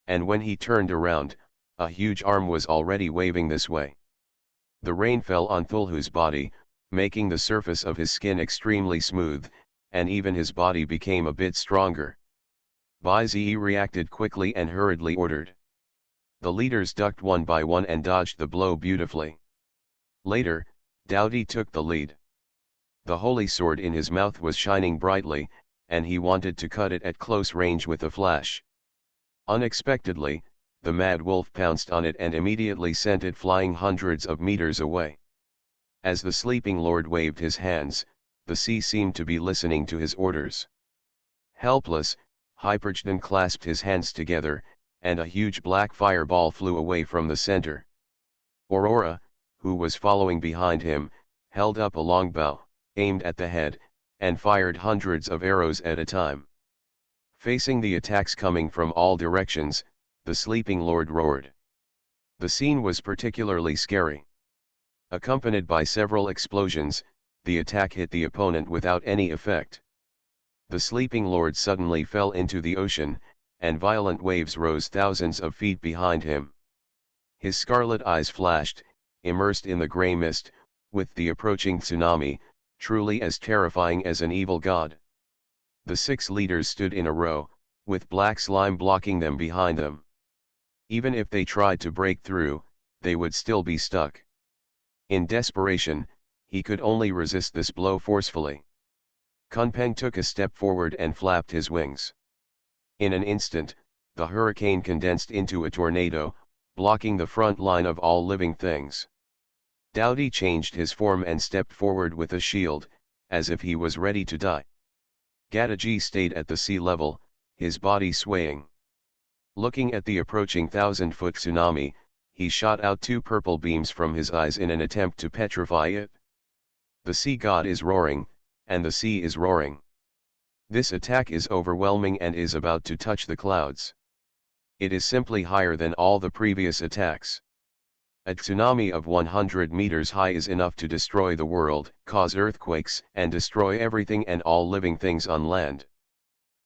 And when he turned around, a huge arm was already waving this way. The rain fell on Thulhu's body, making the surface of his skin extremely smooth, and even his body became a bit stronger. Bai-Ze reacted quickly and hurriedly ordered. The leaders ducked one by one and dodged the blow beautifully. Later, Dowdy took the lead. The holy sword in his mouth was shining brightly, and he wanted to cut it at close range with a flash. Unexpectedly, the mad wolf pounced on it and immediately sent it flying hundreds of meters away. As the sleeping lord waved his hands, the sea seemed to be listening to his orders. Helpless, Hyperchton clasped his hands together, and a huge black fireball flew away from the center. Aurora, who was following behind him, held up a longbow, aimed at the head, and fired hundreds of arrows at a time. Facing the attacks coming from all directions, the sleeping lord roared. The scene was particularly scary. Accompanied by several explosions, the attack hit the opponent without any effect. The sleeping lord suddenly fell into the ocean, and violent waves rose thousands of feet behind him. His scarlet eyes flashed, immersed in the grey mist, with the approaching tsunami, truly as terrifying as an evil god. The 6 leaders stood in a row, with black slime blocking them behind them. Even if they tried to break through, they would still be stuck. In desperation, he could only resist this blow forcefully. Kunpeng took a step forward and flapped his wings. In an instant, the hurricane condensed into a tornado, blocking the front line of all living things. Dowdy changed his form and stepped forward with a shield, as if he was ready to die. Gadaji stayed at the sea level, his body swaying. Looking at the approaching 1,000-foot tsunami, he shot out 2 purple beams from his eyes in an attempt to petrify it. The sea god is roaring, and the sea is roaring. This attack is overwhelming and is about to touch the clouds. It is simply higher than all the previous attacks. A tsunami of 100 meters high is enough to destroy the world, cause earthquakes, and destroy everything and all living things on land.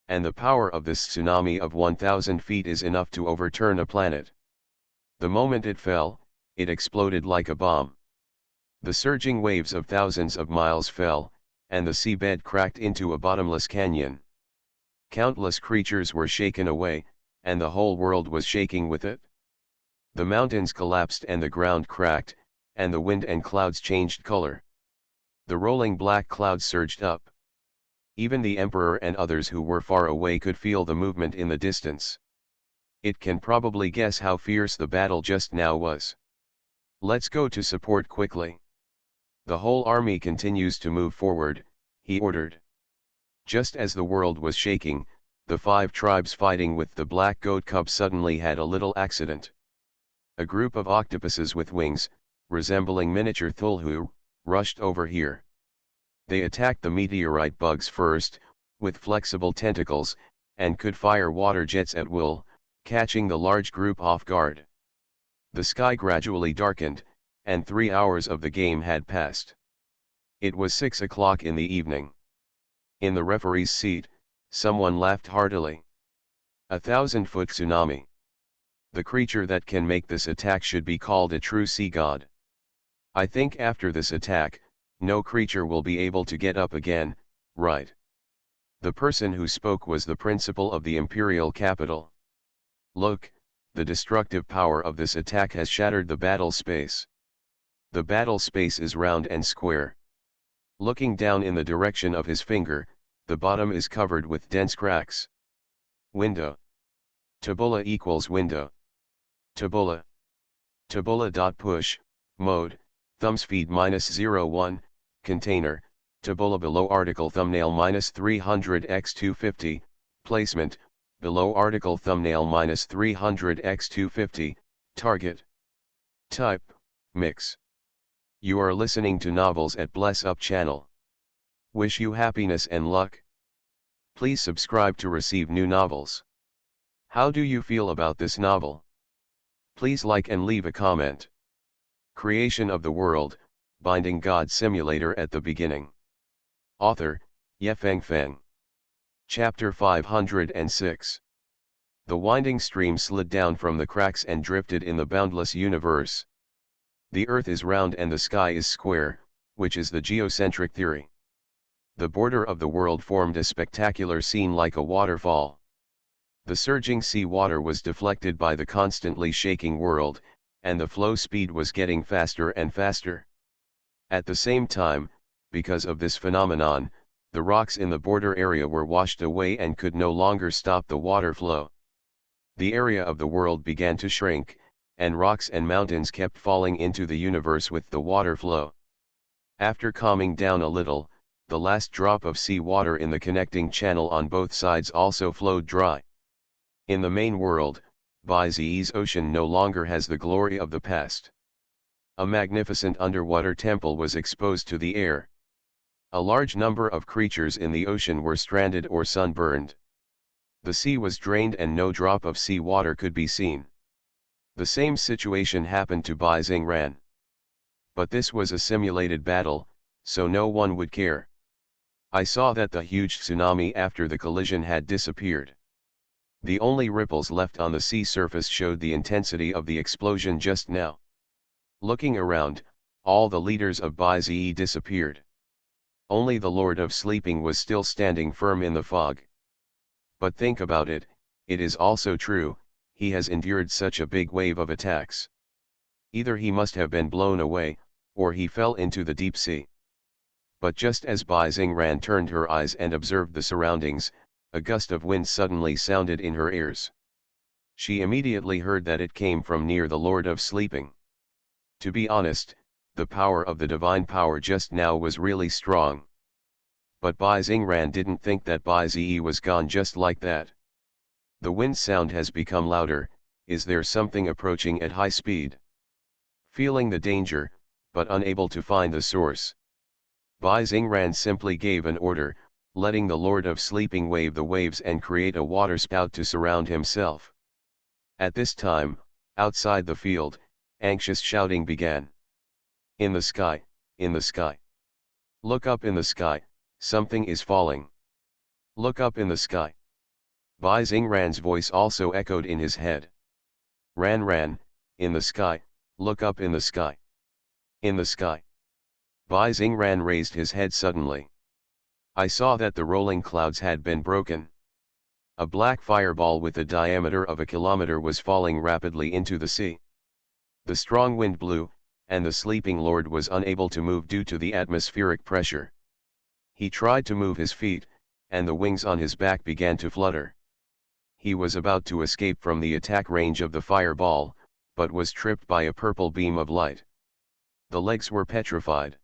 And the power of this tsunami of 1,000 feet is enough to overturn a planet. The moment it fell, it exploded like a bomb. The surging waves of thousands of miles fell, and the seabed cracked into a bottomless canyon. Countless creatures were shaken away, and the whole world was shaking with it. The mountains collapsed and the ground cracked, and the wind and clouds changed color. The rolling black clouds surged up. Even the emperor and others who were far away could feel the movement in the distance. It can probably guess how fierce the battle just now was. Let's go to support quickly. The whole army continues to move forward, he ordered. Just as the world was shaking, the 5 tribes fighting with the black goat cub suddenly had a little accident. A group of octopuses with wings, resembling miniature Thulhu, rushed over here. They attacked the meteorite bugs first, with flexible tentacles, and could fire water jets at will, catching the large group off guard. The sky gradually darkened, and 3 hours of the game had passed. It was 6 o'clock in the evening. In the referee's seat, someone laughed heartily. 1,000-foot tsunami. The creature that can make this attack should be called a true sea god. I think after this attack, no creature will be able to get up again, right? The person who spoke was the principal of the imperial capital. Look, the destructive power of this attack has shattered the battle space. The battle space is round and square. Looking down in the direction of his finger, the bottom is covered with dense cracks. Window. Tabula equals window. Tabula. Tabula.push, mode, thumbs feed -01, container, tabula below article thumbnail -300x250, placement, below article thumbnail -300x250, target. Type, mix. You are listening to Novels at Bless Up channel. Wish you happiness and luck. Please subscribe to receive new novels. How do you feel about this novel? Please like and leave a comment. Creation of the World, Binding God Simulator at the beginning. Author, Yefeng Feng. Chapter 506. The winding stream slid down from the cracks and drifted in the boundless universe. The earth is round and the sky is square, which is the geocentric theory. The border of the world formed a spectacular scene like a waterfall. The surging sea water was deflected by the constantly shaking world, and the flow speed was getting faster and faster. At the same time, because of this phenomenon, the rocks in the border area were washed away and could no longer stop the water flow. The area of the world began to shrink, and rocks and mountains kept falling into the universe with the water flow. After calming down a little, the last drop of sea water in the connecting channel on both sides also flowed dry. In the main world, Baizi's ocean no longer has the glory of the past. A magnificent underwater temple was exposed to the air. A large number of creatures in the ocean were stranded or sunburned. The sea was drained and no drop of sea water could be seen. The same situation happened to Ran. But this was a simulated battle, so no one would care. I saw that the huge tsunami after the collision had disappeared. The only ripples left on the sea surface showed the intensity of the explosion just now. Looking around, all the leaders of Baizi disappeared. Only the Lord of Sleeping was still standing firm in the fog. But think about it, it is also true, he has endured such a big wave of attacks. Either he must have been blown away, or he fell into the deep sea. But just as Bai Xingran turned her eyes and observed the surroundings, a gust of wind suddenly sounded in her ears. She immediately heard that it came from near the Lord of Sleeping. To be honest, the power of the divine power just now was really strong. But Bai Xingran didn't think that Bai Zi was gone just like that. The wind sound has become louder. Is there something approaching at high speed? Feeling the danger, but unable to find the source, Bai Xingran simply gave an order, letting the Lord of Sleeping wave the waves and create a waterspout to surround himself. At this time, outside the field, anxious shouting began. In the sky, in the sky. Look up in the sky, something is falling. Look up in the sky. Bai Xingran's voice also echoed in his head. Ran, in the sky, look up in the sky. In the sky. Bai Xingran raised his head suddenly. I saw that the rolling clouds had been broken. A black fireball with a diameter of a kilometer was falling rapidly into the sea. The strong wind blew, and the sleeping lord was unable to move due to the atmospheric pressure. He tried to move his feet, and the wings on his back began to flutter. He was about to escape from the attack range of the fireball, but was tripped by a purple beam of light. The legs were petrified.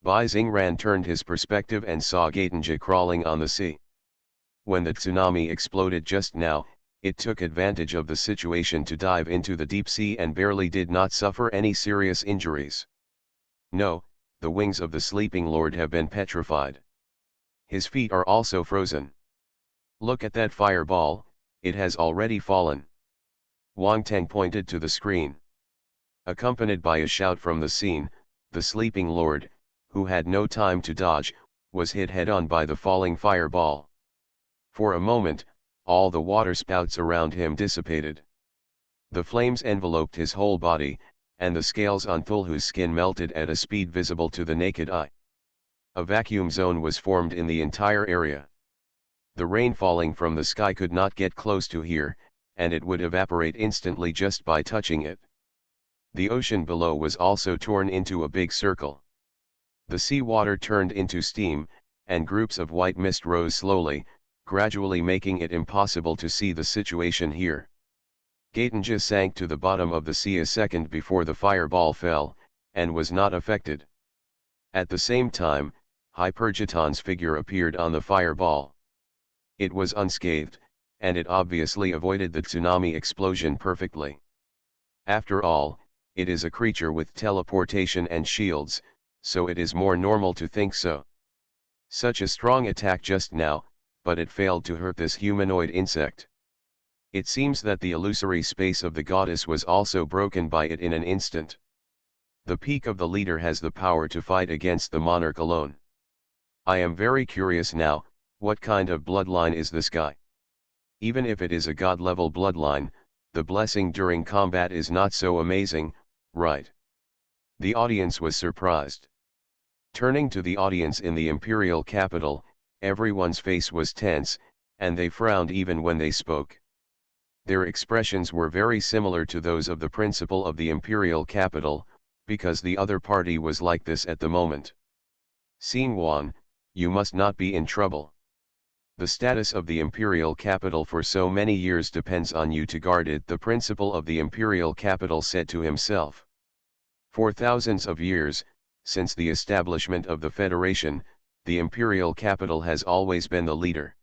Bai Xingran turned his perspective and saw Gaitenja crawling on the sea. When the tsunami exploded just now, it took advantage of the situation to dive into the deep sea and barely did not suffer any serious injuries. No, the wings of the sleeping lord have been petrified. His feet are also frozen. Look at that fireball, it has already fallen. Wang Teng pointed to the screen. Accompanied by a shout from the scene, the sleeping lord, who had no time to dodge, was hit head-on by the falling fireball. For a moment, all the waterspouts around him dissipated. The flames enveloped his whole body, and the scales on Thulhu's skin melted at a speed visible to the naked eye. A vacuum zone was formed in the entire area. The rain falling from the sky could not get close to here, and it would evaporate instantly just by touching it. The ocean below was also torn into a big circle. The seawater turned into steam, and groups of white mist rose slowly, gradually making it impossible to see the situation here. Gatenja sank to the bottom of the sea a second before the fireball fell, and was not affected. At the same time, Hypergeton's figure appeared on the fireball. It was unscathed, and it obviously avoided the tsunami explosion perfectly. After all, it is a creature with teleportation and shields, so it is more normal to think so. Such a strong attack just now, but it failed to hurt this humanoid insect. It seems that the illusory space of the goddess was also broken by it in an instant. The peak of the leader has the power to fight against the monarch alone. I am very curious now, what kind of bloodline is this guy? Even if it is a god-level bloodline, the blessing during combat is not so amazing, right? The audience was surprised. Turning to the audience in the imperial capital, everyone's face was tense, and they frowned even when they spoke. Their expressions were very similar to those of the principal of the imperial capital, because the other party was like this at the moment. Xinguan, you must not be in trouble. The status of the imperial capital for so many years depends on you to guard it, the principal of the imperial capital said to himself. For thousands of years, since the establishment of the Federation, the imperial capital has always been the leader.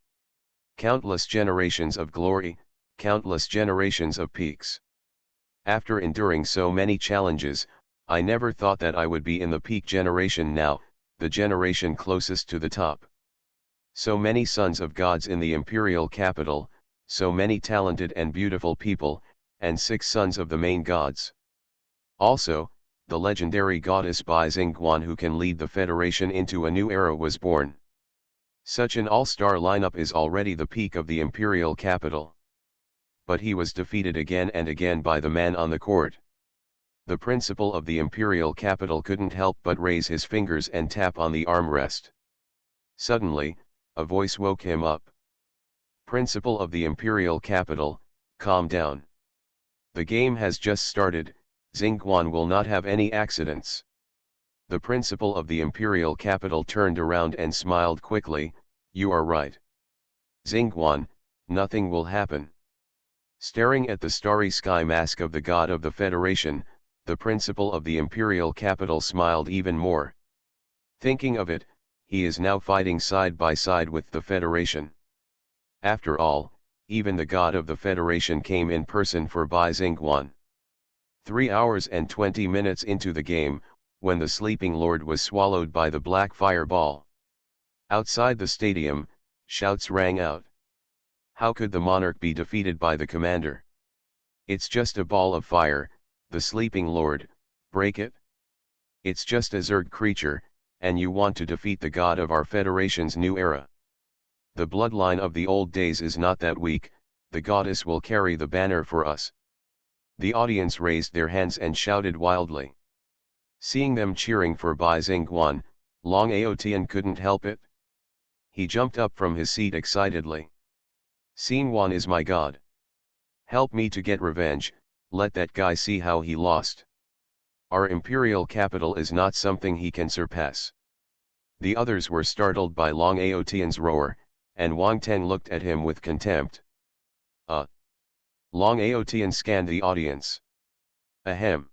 Countless generations of glory, countless generations of peaks. After enduring so many challenges, I never thought that I would be in the peak generation now, the generation closest to the top. So many sons of gods in the imperial capital, so many talented and beautiful people, and 6 sons of the main gods. Also, the legendary goddess Bai Xingguan who can lead the Federation into a new era was born. Such an all-star lineup is already the peak of the imperial capital. But he was defeated again and again by the man on the court. The principal of the imperial capital couldn't help but raise his fingers and tap on the armrest. Suddenly, a voice woke him up. Principal of the imperial capital, calm down. The game has just started, Xingguan will not have any accidents. The principal of the imperial capital turned around and smiled quickly, you are right. Xingguan, nothing will happen. Staring at the starry sky mask of the god of the Federation, the principal of the imperial capital smiled even more. Thinking of it, he is now fighting side by side with the Federation. After all, even the god of the Federation came in person for Bai Xingguan. 3 hours and 20 minutes into the game, when the sleeping lord was swallowed by the black fireball. Outside the stadium, shouts rang out. How could the monarch be defeated by the commander? It's just a ball of fire, the sleeping lord, break it? It's just a Zerg creature, and you want to defeat the god of our Federation's new era. The bloodline of the old days is not that weak, the goddess will carry the banner for us. The audience raised their hands and shouted wildly. Seeing them cheering for Bai Xingguan, Long Aotian couldn't help it. He jumped up from his seat excitedly. Xingguan is my god. Help me to get revenge, let that guy see how he lost. Our imperial capital is not something he can surpass. The others were startled by Long Aotian's roar, and Wang Teng looked at him with contempt. Long Aotian scanned the audience. Ahem.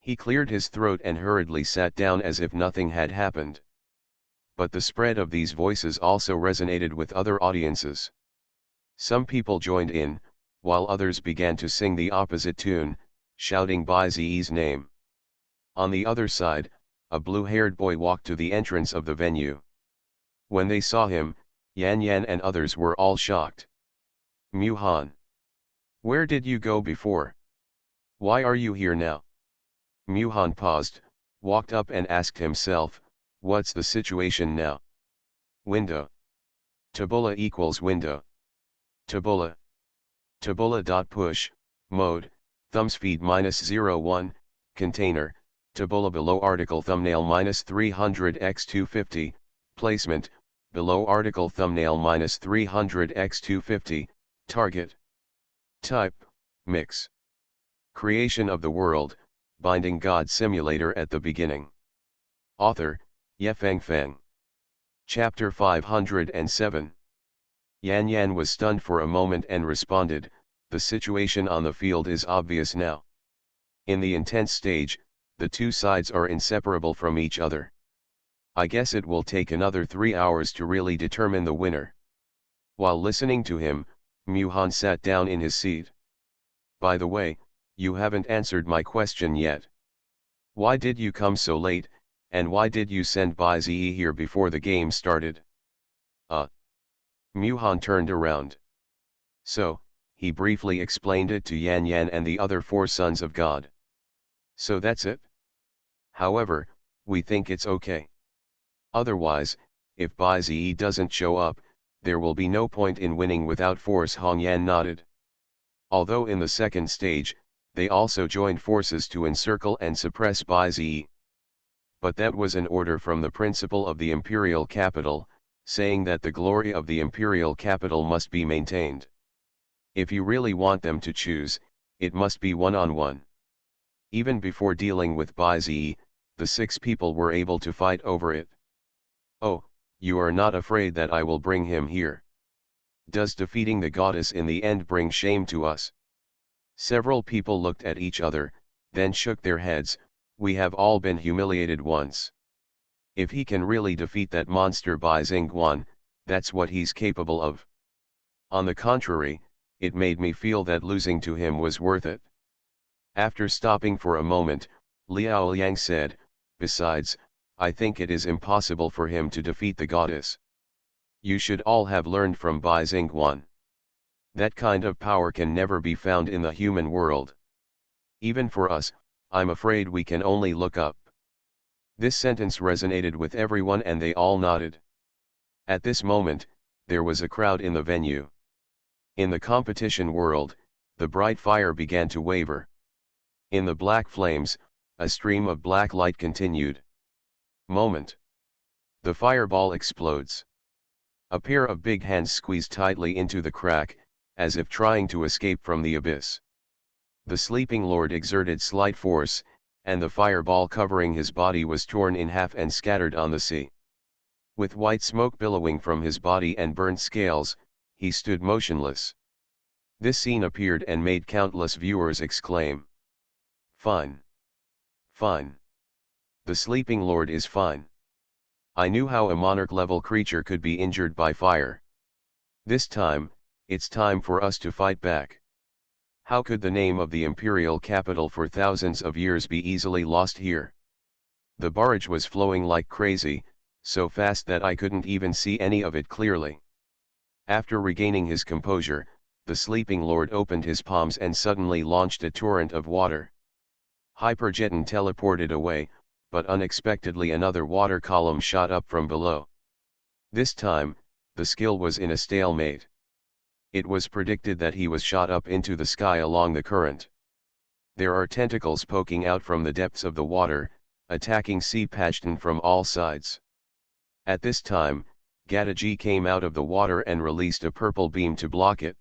He cleared his throat and hurriedly sat down as if nothing had happened. But the spread of these voices also resonated with other audiences. Some people joined in, while others began to sing the opposite tune, shouting Bai Zi's name. On the other side, a blue-haired boy walked to the entrance of the venue. When they saw him, Yan Yan and others were all shocked. Mu Han. Where did you go before? Why are you here now? Mu Han paused, walked up and asked himself, what's the situation now? Window. Tabula equals window. Tabula. Tabula.push, mode, thumbspeed -01, container, tabula below article thumbnail -300x250, placement, below article thumbnail -300x250, target. Type, mix. Creation of the world, binding God simulator at the beginning. Author, Yefeng Feng. Chapter 507. Yan Yan was stunned for a moment and responded, "The situation on the field is obvious now. In the intense stage, the two sides are inseparable from each other. I guess it will take another 3 hours to really determine the winner." While listening to him, Muhan sat down in his seat. "By the way, you haven't answered my question yet. Why did you come so late, and why did you send Bai Zi here before the game started?" Muhan turned around. "So," he briefly explained it to Yan Yan and the other four sons of God. "So that's it? However, we think it's okay. Otherwise, if Bai Zi doesn't show up, there will be no point in winning without force." Hong Yan nodded. Although in the second stage, they also joined forces to encircle and suppress Bai Zi. But that was an order from the principal of the imperial capital, saying that the glory of the imperial capital must be maintained. If you really want them to choose, it must be one-on-one. Even before dealing with Bai Zi, the 6 people were able to fight over it. "Oh, you are not afraid that I will bring him here? Does defeating the goddess in the end bring shame to us?" Several people looked at each other, then shook their heads. "We have all been humiliated once. If he can really defeat that monster Bai Xingguan, that's what he's capable of. On the contrary, it made me feel that losing to him was worth it." After stopping for a moment, Liao Liang said, "Besides, I think it is impossible for him to defeat the goddess. You should all have learned from Bai Xingguan. That kind of power can never be found in the human world. Even for us, I'm afraid we can only look up." This sentence resonated with everyone and they all nodded. At this moment, there was a crowd in the venue. In the competition world, the bright fire began to waver. In the black flames, a stream of black light continued. Moment. The fireball explodes. A pair of big hands squeeze tightly into the crack, as if trying to escape from the abyss. The sleeping lord exerted slight force, and the fireball covering his body was torn in half and scattered on the sea. With white smoke billowing from his body and burnt scales, he stood motionless. This scene appeared and made countless viewers exclaim, "Fine! Fine! The sleeping lord is fine! I knew how a monarch-level creature could be injured by fire. This time, it's time for us to fight back. How could the name of the imperial capital for thousands of years be easily lost here?" The barrage was flowing like crazy, so fast that I couldn't even see any of it clearly. After regaining his composure, the sleeping lord opened his palms and suddenly launched a torrent of water. Hyperjeton teleported away, but unexpectedly another water column shot up from below. This time, the skill was in a stalemate. It was predicted that he was shot up into the sky along the current. There are tentacles poking out from the depths of the water, attacking Sea-Pachton from all sides. At this time, Gadaji came out of the water and released a purple beam to block it.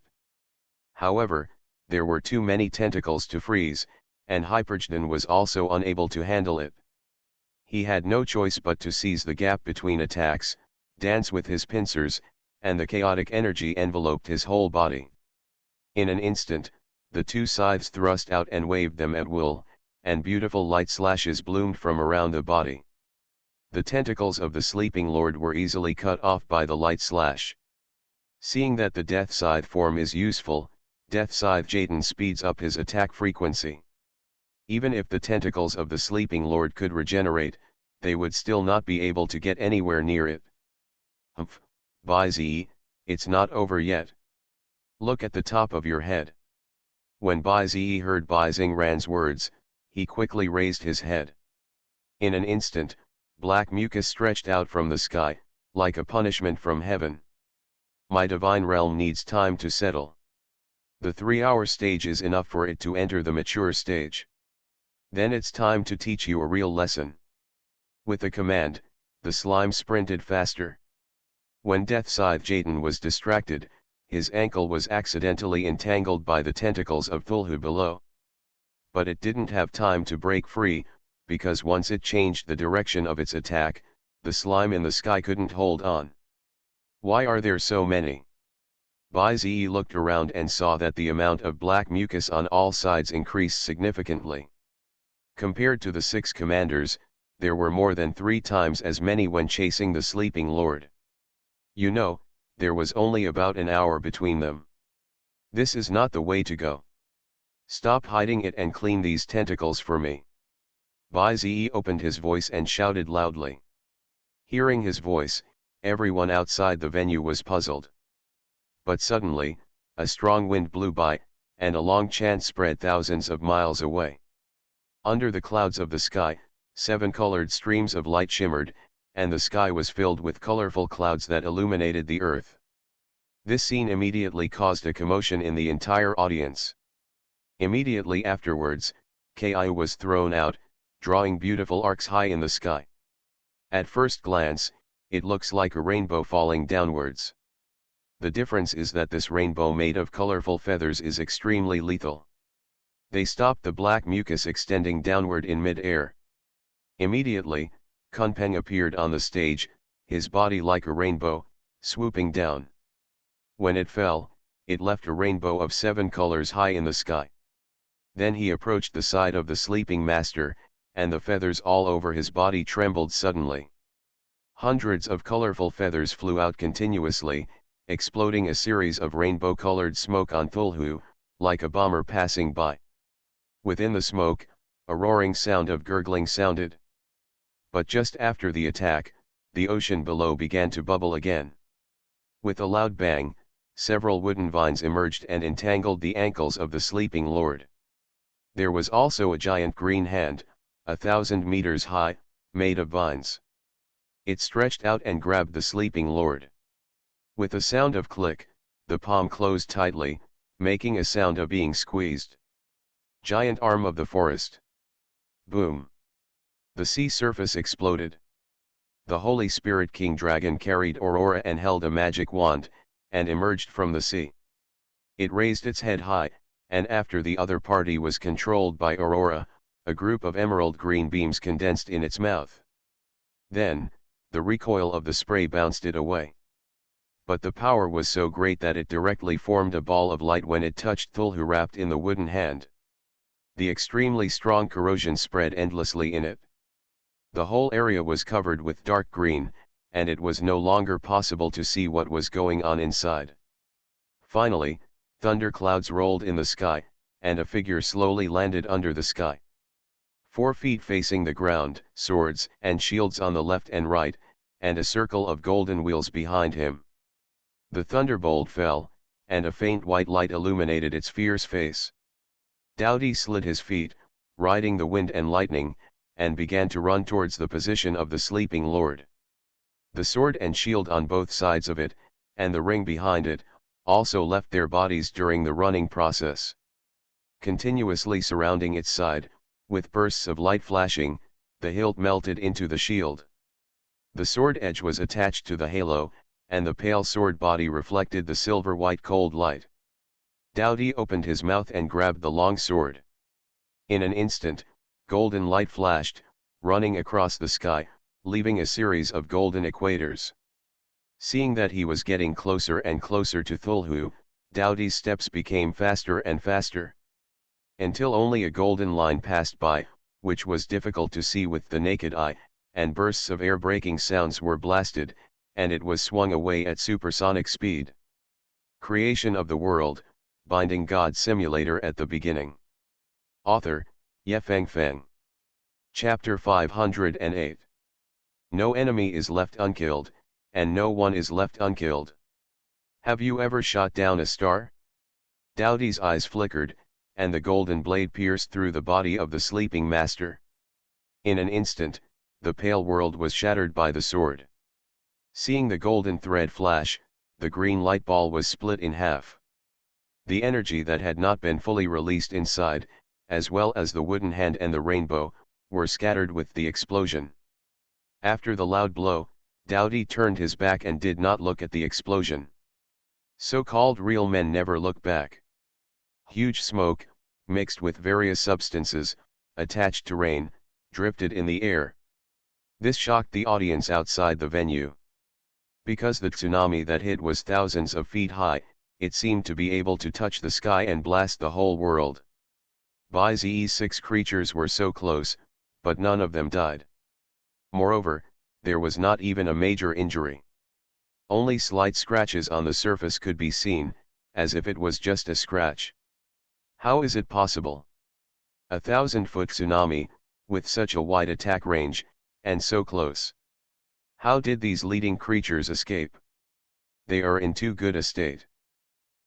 However, there were too many tentacles to freeze, and Hyperjeton was also unable to handle it. He had no choice but to seize the gap between attacks, dance with his pincers, and the chaotic energy enveloped his whole body. In an instant, the two scythes thrust out and waved them at will, and beautiful light slashes bloomed from around the body. The tentacles of the sleeping lord were easily cut off by the light slash. Seeing that the Death Scythe form is useful, Death Scythe Jaden speeds up his attack frequency. Even if the tentacles of the sleeping lord could regenerate, they would still not be able to get anywhere near it. "Humph, Bai Zi, it's not over yet. Look at the top of your head." When Bai Zi heard Bai Xingran's words, he quickly raised his head. In an instant, black mucus stretched out from the sky, like a punishment from heaven. "My divine realm needs time to settle. The 3-hour stage is enough for it to enter the mature stage. Then it's time to teach you a real lesson." With a command, the slime sprinted faster. When Death Scythe Jaden was distracted, his ankle was accidentally entangled by the tentacles of Thulhu below. But it didn't have time to break free, because once it changed the direction of its attack, the slime in the sky couldn't hold on. Why are there so many? Bai-Ze looked around and saw that the amount of black mucus on all sides increased significantly. Compared to the 6 commanders, there were more than 3 times as many when chasing the sleeping lord. You know, there was only about an hour between them. This is not the way to go. Stop hiding it and clean these tentacles for me. Bai-Ze opened his voice and shouted loudly. Hearing his voice, everyone outside the venue was puzzled. But suddenly, a strong wind blew by, and a long chant spread thousands of miles away. Under the clouds of the sky, 7 colored streams of light shimmered, and the sky was filled with colorful clouds that illuminated the earth. This scene immediately caused a commotion in the entire audience. Immediately afterwards, Ki was thrown out, drawing beautiful arcs high in the sky. At first glance, it looks like a rainbow falling downwards. The difference is that this rainbow made of colorful feathers is extremely lethal. They stopped the black mucus extending downward in mid-air. Immediately, Kunpeng appeared on the stage, his body like a rainbow, swooping down. When it fell, it left a rainbow of 7 colors high in the sky. Then he approached the side of the sleeping master, and the feathers all over his body trembled suddenly. Hundreds of colorful feathers flew out continuously, exploding a series of rainbow-colored smoke on Thulhu, like a bomber passing by. Within the smoke, a roaring sound of gurgling sounded. But just after the attack, the ocean below began to bubble again. With a loud bang, several wooden vines emerged and entangled the ankles of the sleeping lord. There was also a giant green hand, 1,000 meters high, made of vines. It stretched out and grabbed the sleeping lord. With a sound of click, the palm closed tightly, making a sound of being squeezed. Giant arm of the forest. Boom. The sea surface exploded. The Holy Spirit King Dragon carried Aurora and held a magic wand, and emerged from the sea. It raised its head high, and after the other party was controlled by Aurora, a group of emerald green beams condensed in its mouth. Then, the recoil of the spray bounced it away. But the power was so great that it directly formed a ball of light when it touched Thulhu wrapped in the wooden hand. The extremely strong corrosion spread endlessly in it. The whole area was covered with dark green, and it was no longer possible to see what was going on inside. Finally, thunderclouds rolled in the sky, and a figure slowly landed under the sky. 4 feet facing the ground, swords and shields on the left and right, and a circle of golden wheels behind him. The thunderbolt fell, and a faint white light illuminated its fierce face. Dowdy slid his feet, riding the wind and lightning, and began to run towards the position of the sleeping lord. The sword and shield on both sides of it, and the ring behind it, also left their bodies during the running process. Continuously surrounding its side, with bursts of light flashing, the hilt melted into the shield. The sword edge was attached to the halo, and the pale sword body reflected the silver-white cold light. Dowdy opened his mouth and grabbed the long sword. In an instant, golden light flashed, running across the sky, leaving a series of golden equators. Seeing that he was getting closer and closer to Thulhu, Dowdy's steps became faster and faster. Until only a golden line passed by, which was difficult to see with the naked eye, and bursts of air-breaking sounds were blasted, and it was swung away at supersonic speed. Creation of the World, Binding God Simulator at the beginning. Author, Yefeng Feng. Chapter 508. No enemy is left unkilled, and no one is left unkilled. Have you ever shot down a star? Dowdy's eyes flickered, and the golden blade pierced through the body of the sleeping master. In an instant, the pale world was shattered by the sword. Seeing the golden thread flash, the green light ball was split in half. The energy that had not been fully released inside, as well as the wooden hand and the rainbow, were scattered with the explosion. After the loud blow, Dowdy turned his back and did not look at the explosion. So-called real men never look back. Huge smoke, mixed with various substances, attached to rain, drifted in the air. This shocked the audience outside the venue. Because the tsunami that hit was thousands of feet high, it seemed to be able to touch the sky and blast the whole world. By-Ze's 6 creatures were so close, but none of them died. Moreover, there was not even a major injury. Only slight scratches on the surface could be seen, as if it was just a scratch. How is it possible? A 1,000-foot tsunami, with such a wide attack range, and so close. How did these leading creatures escape? They are in too good a state.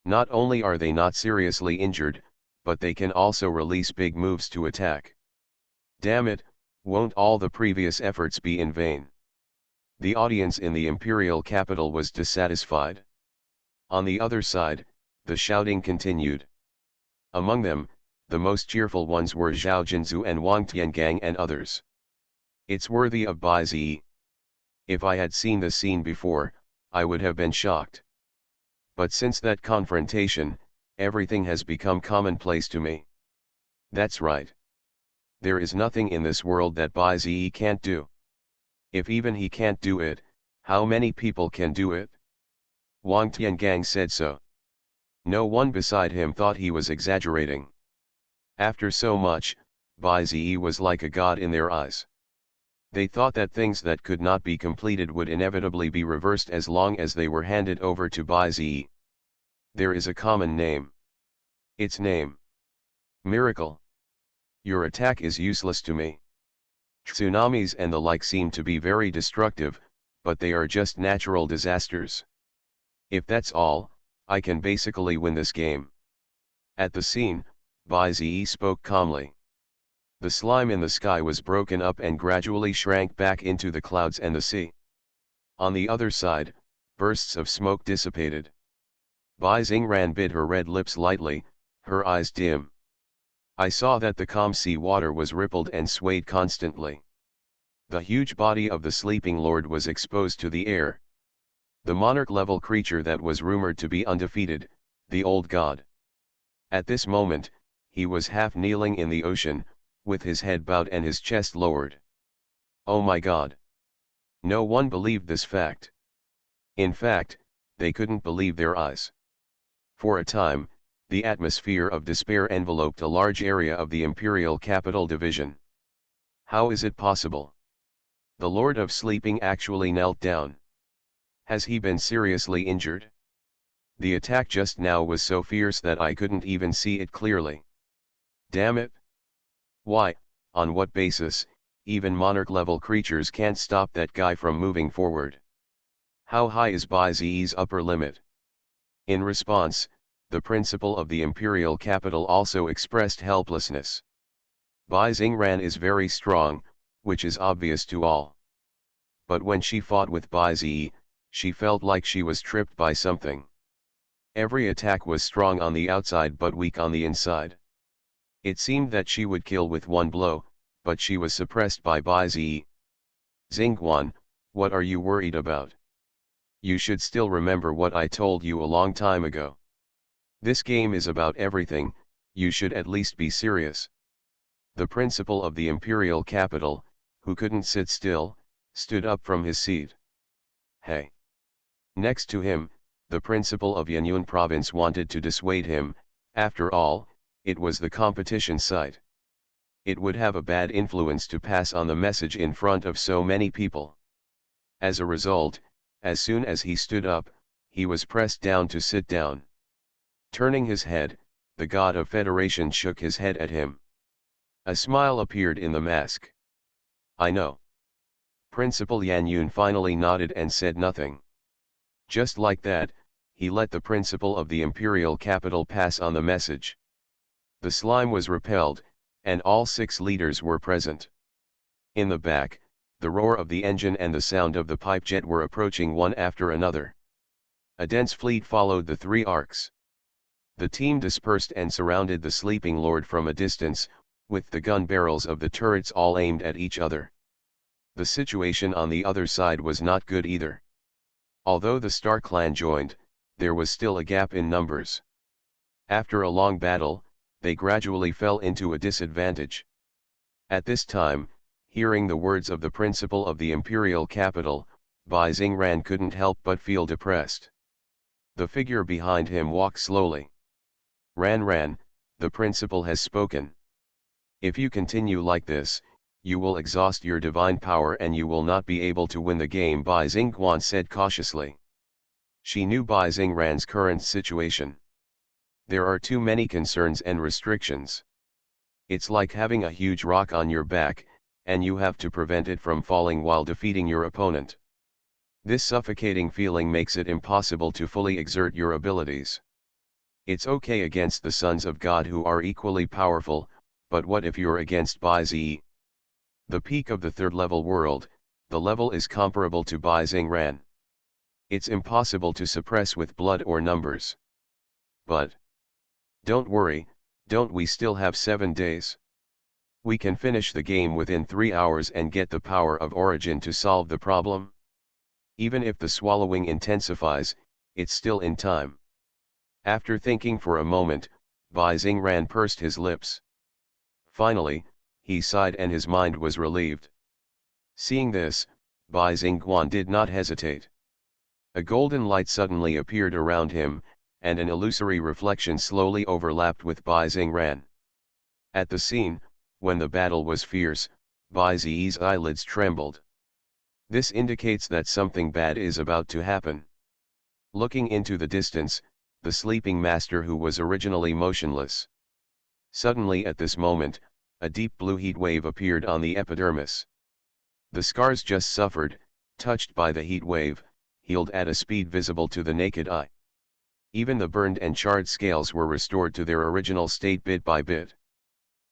Not only are they not seriously injured, but they can also release big moves to attack. Damn it, won't all the previous efforts be in vain? The audience in the imperial capital was dissatisfied. On the other side, the shouting continued. Among them, the most cheerful ones were Zhao Jinzu and Wang Tiangang and others. It's worthy of Bai-Zi. If I had seen the scene before, I would have been shocked. But since that confrontation, everything has become commonplace to me. That's right. There is nothing in this world that Bai-Zi can't do. If even he can't do it, how many people can do it? Wang Tiangang said so. No one beside him thought he was exaggerating. After so much, Bai-Zi was like a god in their eyes. They thought that things that could not be completed would inevitably be reversed as long as they were handed over to Bai-Zi. There is a common name. Its name. Miracle. Your attack is useless to me. Tsunamis and the like seem to be very destructive, but they are just natural disasters. If that's all, I can basically win this game. At the scene, Bai-Zi spoke calmly. The slime in the sky was broken up and gradually shrank back into the clouds and the sea. On the other side, bursts of smoke dissipated. Bai Xingran bit her red lips lightly, her eyes dim. I saw that the calm sea water was rippled and swayed constantly. The huge body of the sleeping lord was exposed to the air. The monarch-level creature that was rumored to be undefeated, the old god. At this moment, he was half kneeling in the ocean, with his head bowed and his chest lowered. Oh my God! No one believed this fact. In fact, they couldn't believe their eyes. For a time, the atmosphere of despair enveloped a large area of the Imperial Capital Division. How is it possible? The Lord of Sleeping actually knelt down. Has he been seriously injured? The attack just now was so fierce that I couldn't even see it clearly. Damn it! Why, on what basis, even monarch-level creatures can't stop that guy from moving forward? How high is Bai-Zi's upper limit? In response, the principal of the imperial capital also expressed helplessness. Bai Xingran is very strong, which is obvious to all. But when she fought with Bai-Zi, she felt like she was tripped by something. Every attack was strong on the outside but weak on the inside. It seemed that she would kill with one blow, but she was suppressed by Bai-Zi. Xingguan, what are you worried about? You should still remember what I told you a long time ago. This game is about everything, you should at least be serious. The principal of the imperial capital, who couldn't sit still, stood up from his seat. Hey! Next to him, the principal of Yanyun province wanted to dissuade him. After all, it was the competition site. It would have a bad influence to pass on the message in front of so many people. As a result, as soon as he stood up, he was pressed down to sit down. Turning his head, the god of Federation shook his head at him. A smile appeared in the mask. I know. Principal Yanyun finally nodded and said nothing. Just like that, he let the principal of the imperial capital pass on the message. The slime was repelled, and all 6 leaders were present. In the back, the roar of the engine and the sound of the pipe jet were approaching one after another. A dense fleet followed the 3 arcs. The team dispersed and surrounded the sleeping lord from a distance, with the gun barrels of the turrets all aimed at each other. The situation on the other side was not good either. Although the Star clan joined, there was still a gap in numbers. After a long battle, they gradually fell into a disadvantage. At this time, Hearing the words of the principal of the imperial capital, Bai Xingran couldn't help but feel depressed. The figure behind him walked slowly. Ran, the principal has spoken. If you continue like this, you will exhaust your divine power and you will not be able to win the game, Bai Xingguan said cautiously. She knew Bai Xingran's current situation. There are too many concerns and restrictions. It's like having a huge rock on your back, and you have to prevent it from falling while defeating your opponent. This suffocating feeling makes it impossible to fully exert your abilities. It's okay against the sons of God who are equally powerful, but what if you're against Bai Zi? The peak of the third-level world, the level is comparable to Bai Xingran. It's impossible to suppress with blood or numbers. But don't worry, don't we still have 7 days? We can finish the game within 3 hours and get the power of origin to solve the problem. Even if the swallowing intensifies, it's still in time. After thinking for a moment, Bai Xingran pursed his lips. Finally, he sighed and his mind was relieved. Seeing this, Bai Xingguan did not hesitate. A golden light suddenly appeared around him, and an illusory reflection slowly overlapped with Bai Xingran. At the scene, when the battle was fierce, Bai Zi's eyelids trembled. This indicates that something bad is about to happen. Looking into the distance, the sleeping master who was originally motionless. Suddenly at this moment, a deep blue heat wave appeared on the epidermis. The scars just suffered, touched by the heat wave, healed at a speed visible to the naked eye. Even the burned and charred scales were restored to their original state bit by bit.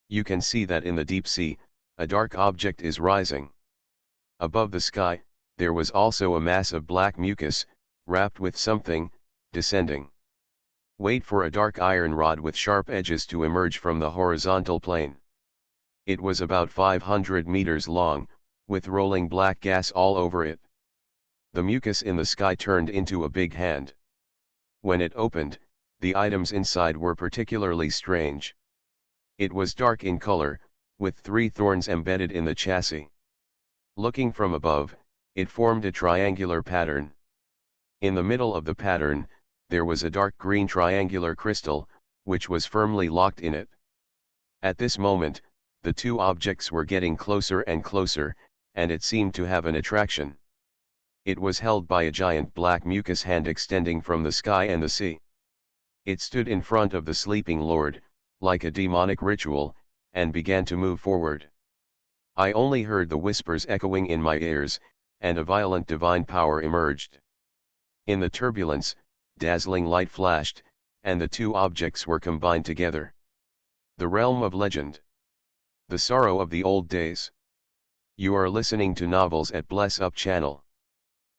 You can see that in the deep sea, a dark object is rising. Above the sky, there was also a mass of black mucus, wrapped with something, descending. Wait for a dark iron rod with sharp edges to emerge from the horizontal plane. It was about 500 meters long, with rolling black gas all over it. The mucus in the sky turned into a big hand. When it opened, the items inside were particularly strange. It was dark in color, with 3 thorns embedded in the chassis. Looking from above, it formed a triangular pattern. In the middle of the pattern, there was a dark green triangular crystal, which was firmly locked in it. At this moment, the 2 objects were getting closer and closer, and it seemed to have an attraction. It was held by a giant black mucus hand extending from the sky and the sea. It stood in front of the sleeping lord, like a demonic ritual, and began to move forward. I only heard the whispers echoing in my ears, and a violent divine power emerged. In the turbulence, dazzling light flashed, and the 2 objects were combined together. The realm of legend. The sorrow of the old days. You are listening to novels at Bless Up channel.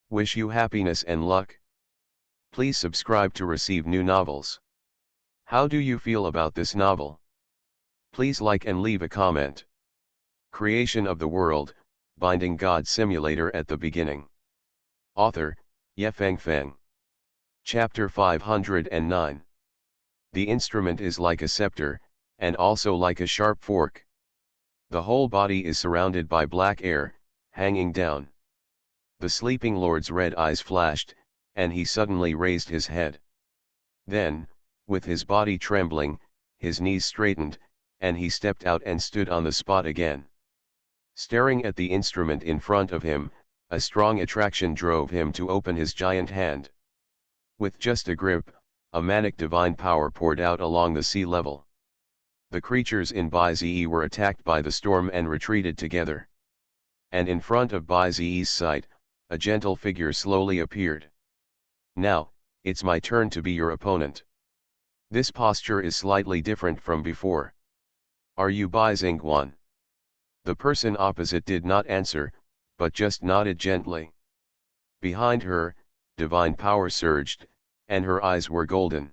Wish you happiness and luck. Please subscribe to receive new novels. How do you feel about this novel? Please like and leave a comment. Creation of the World, Binding God Simulator at the beginning. Author, Yefeng Feng. Chapter 509. The instrument is like a scepter, and also like a sharp fork. The whole body is surrounded by black air, hanging down. The sleeping lord's red eyes flashed, and he suddenly raised his head. Then, with his body trembling, his knees straightened, and he stepped out and stood on the spot again. Staring at the instrument in front of him, a strong attraction drove him to open his giant hand. With just a grip, a manic divine power poured out along the sea level. The creatures in Bai Zi were attacked by the storm and retreated together. And in front of Bai Zi's sight, a gentle figure slowly appeared. Now, it's my turn to be your opponent. This posture is slightly different from before. Are you Bai Xingguan? The person opposite did not answer, but just nodded gently. Behind her, divine power surged, and her eyes were golden.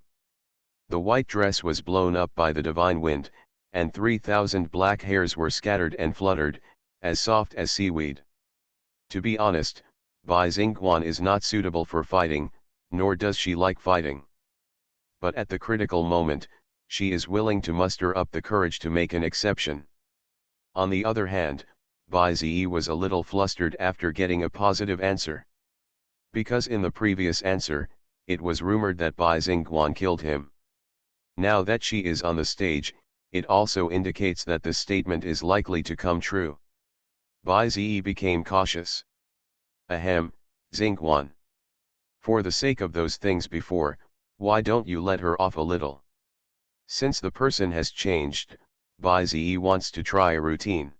The white dress was blown up by the divine wind, and 3,000 black hairs were scattered and fluttered, as soft as seaweed. To be honest, Bai Xingguan is not suitable for fighting, nor does she like fighting. But at the critical moment, she is willing to muster up the courage to make an exception. On the other hand, Bai Zi was a little flustered after getting a positive answer. Because in the previous answer, it was rumored that Bai Xingguan killed him. Now that she is on the stage, it also indicates that this statement is likely to come true. Bai Zi became cautious. Ahem, Xingguan. For the sake of those things before, why don't you let her off a little? Since the person has changed, Bai Zi wants to try a routine.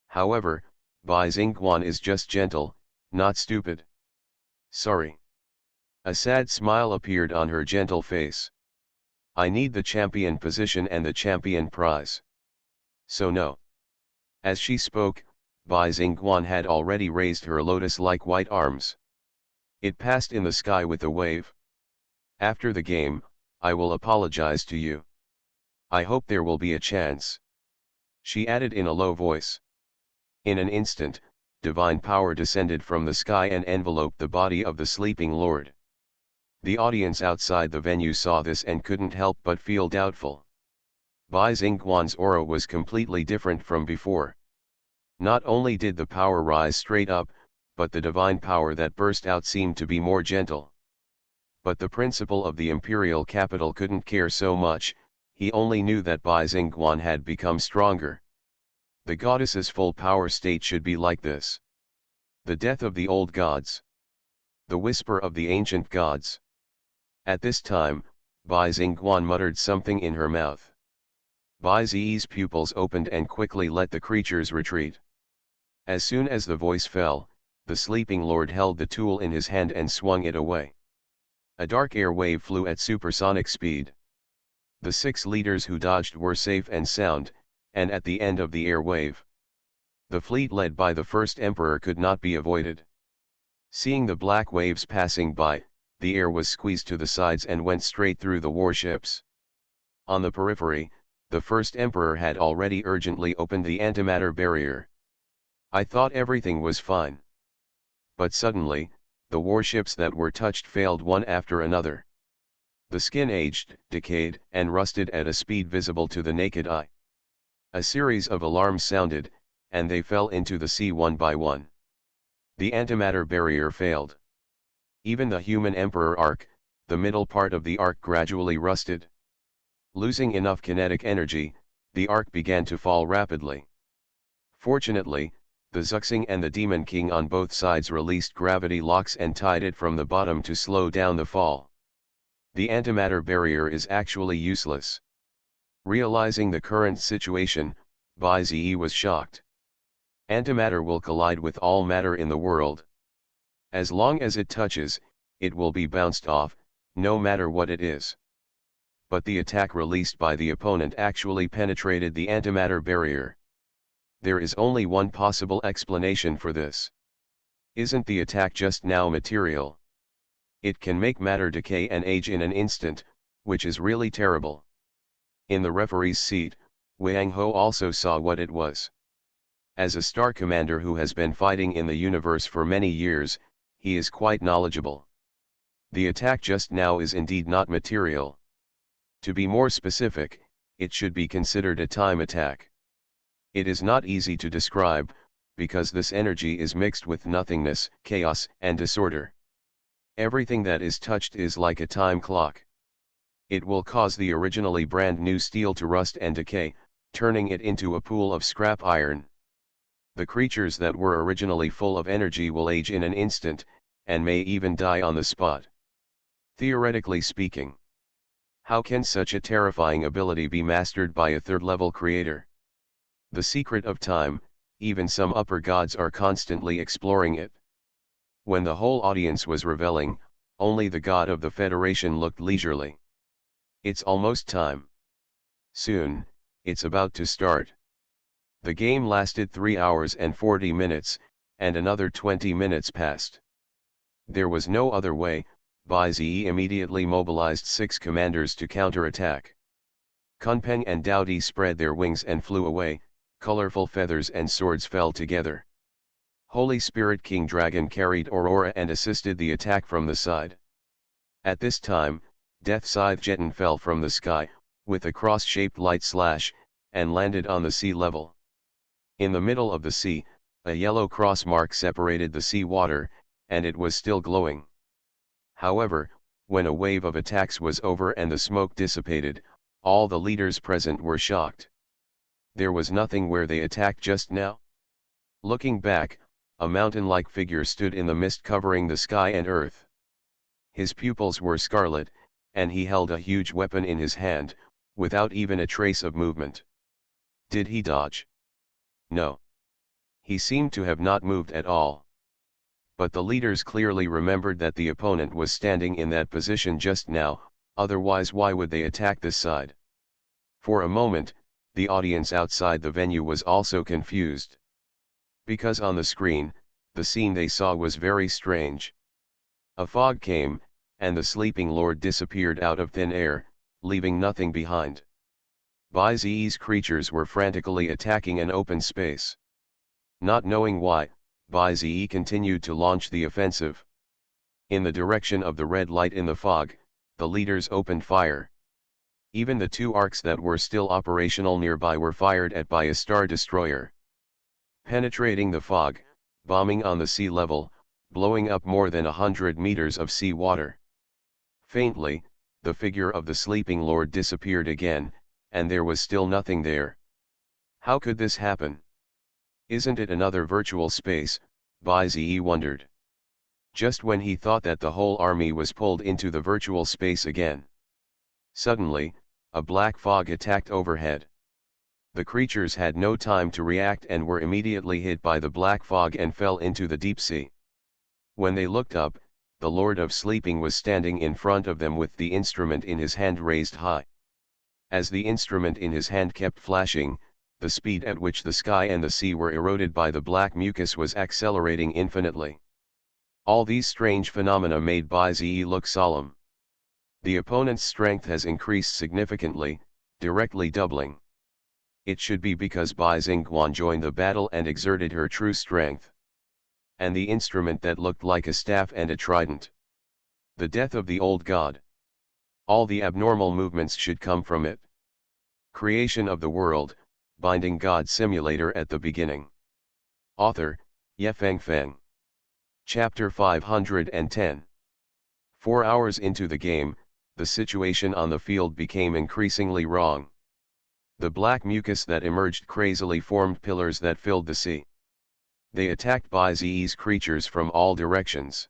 However, Bai Xingguan is just gentle, not stupid. Sorry. A sad smile appeared on her gentle face. I need the champion position and the champion prize. So no. As she spoke, Bai Xingguan had already raised her lotus-like white arms. It passed in the sky with a wave. After the game, I will apologize to you. I hope there will be a chance. She added in a low voice. In an instant, divine power descended from the sky and enveloped the body of the sleeping lord. The audience outside the venue saw this and couldn't help but feel doubtful. Bai Xingguan's aura was completely different from before. Not only did the power rise straight up, but the divine power that burst out seemed to be more gentle. But the principal of the imperial capital couldn't care so much, he only knew that Bai Xingguan had become stronger. The goddess's full power state should be like this. The death of the old gods. The whisper of the ancient gods. At this time, Bai Xingguan muttered something in her mouth. Bai Zi's pupils opened and quickly let the creatures retreat. As soon as the voice fell, the sleeping lord held the tool in his hand and swung it away. A dark air wave flew at supersonic speed. The 6 leaders who dodged were safe and sound, and at the end of the air wave, the fleet led by the first emperor could not be avoided. Seeing the black waves passing by, the air was squeezed to the sides and went straight through the warships. On the periphery, the first emperor had already urgently opened the antimatter barrier. I thought everything was fine. But suddenly, the warships that were touched failed one after another. The skin aged, decayed, and rusted at a speed visible to the naked eye. A series of alarms sounded, and they fell into the sea one by one. The antimatter barrier failed. Even the human emperor arc, the middle part of the arc gradually rusted. Losing enough kinetic energy, the arc began to fall rapidly. Fortunately, the Zuxing and the Demon King on both sides released gravity locks and tied it from the bottom to slow down the fall. The antimatter barrier is actually useless. Realizing the current situation, Bai Zi was shocked. Antimatter will collide with all matter in the world. As long as it touches, it will be bounced off, no matter what it is. But the attack released by the opponent actually penetrated the antimatter barrier. There is only one possible explanation for this. Isn't the attack just now material? It can make matter decay and age in an instant, which is really terrible. In the referee's seat, Wang Ho also saw what it was. As a star commander who has been fighting in the universe for many years, he is quite knowledgeable. The attack just now is indeed not material. To be more specific, it should be considered a time attack. It is not easy to describe, because this energy is mixed with nothingness, chaos, and disorder. Everything that is touched is like a time clock. It will cause the originally brand new steel to rust and decay, turning it into a pool of scrap iron. The creatures that were originally full of energy will age in an instant, and may even die on the spot. Theoretically speaking, how can such a terrifying ability be mastered by a third-level creator? The secret of time, even some upper gods are constantly exploring it. When the whole audience was reveling, only the god of the Federation looked leisurely. It's almost time. Soon, it's about to start. The game lasted 3 hours and 40 minutes, and another 20 minutes passed. There was no other way. Bai Zi immediately mobilized 6 commanders to counterattack. Kunpeng and Daodi spread their wings and flew away, colorful feathers and swords fell together. Holy Spirit King Dragon carried Aurora and assisted the attack from the side. At this time, Death Scythe Jeton fell from the sky, with a cross-shaped light slash, and landed on the sea level. In the middle of the sea, a yellow cross mark separated the sea water, and it was still glowing. However, when a wave of attacks was over and the smoke dissipated, all the leaders present were shocked. There was nothing where they attacked just now. Looking back, a mountain-like figure stood in the mist covering the sky and earth. His pupils were scarlet, and he held a huge weapon in his hand, without even a trace of movement. Did he dodge? No. He seemed to have not moved at all. But the leaders clearly remembered that the opponent was standing in that position just now, otherwise why would they attack this side? For a moment, the audience outside the venue was also confused. Because on the screen, the scene they saw was very strange. A fog came, and the sleeping lord disappeared out of thin air, leaving nothing behind. Baizi's creatures were frantically attacking an open space. Not knowing why, Baizi continued to launch the offensive. In the direction of the red light in the fog, the leaders opened fire. Even the two arcs that were still operational nearby were fired at by a star destroyer. Penetrating the fog, bombing on the sea level, blowing up more than 100 meters of sea water. Faintly, the figure of the sleeping lord disappeared again, and there was still nothing there. How could this happen? Isn't it another virtual space? Baizi wondered. Just when he thought that the whole army was pulled into the virtual space again. Suddenly, a black fog attacked overhead. The creatures had no time to react and were immediately hit by the black fog and fell into the deep sea. When they looked up, the Lord of Sleeping was standing in front of them with the instrument in his hand raised high. As the instrument in his hand kept flashing, the speed at which the sky and the sea were eroded by the black mucus was accelerating infinitely. All these strange phenomena made Baizi look solemn. The opponent's strength has increased significantly, directly doubling. It should be because Bai Xingguan joined the battle and exerted her true strength. And the instrument that looked like a staff and a trident. The death of the old god. All the abnormal movements should come from it. Creation of the world, binding God simulator at the beginning. Author, Yefeng Feng. Chapter 510. 4 hours into the game, the situation on the field became increasingly wrong. The black mucus that emerged crazily formed pillars that filled the sea. They attacked Baizi's creatures from all directions.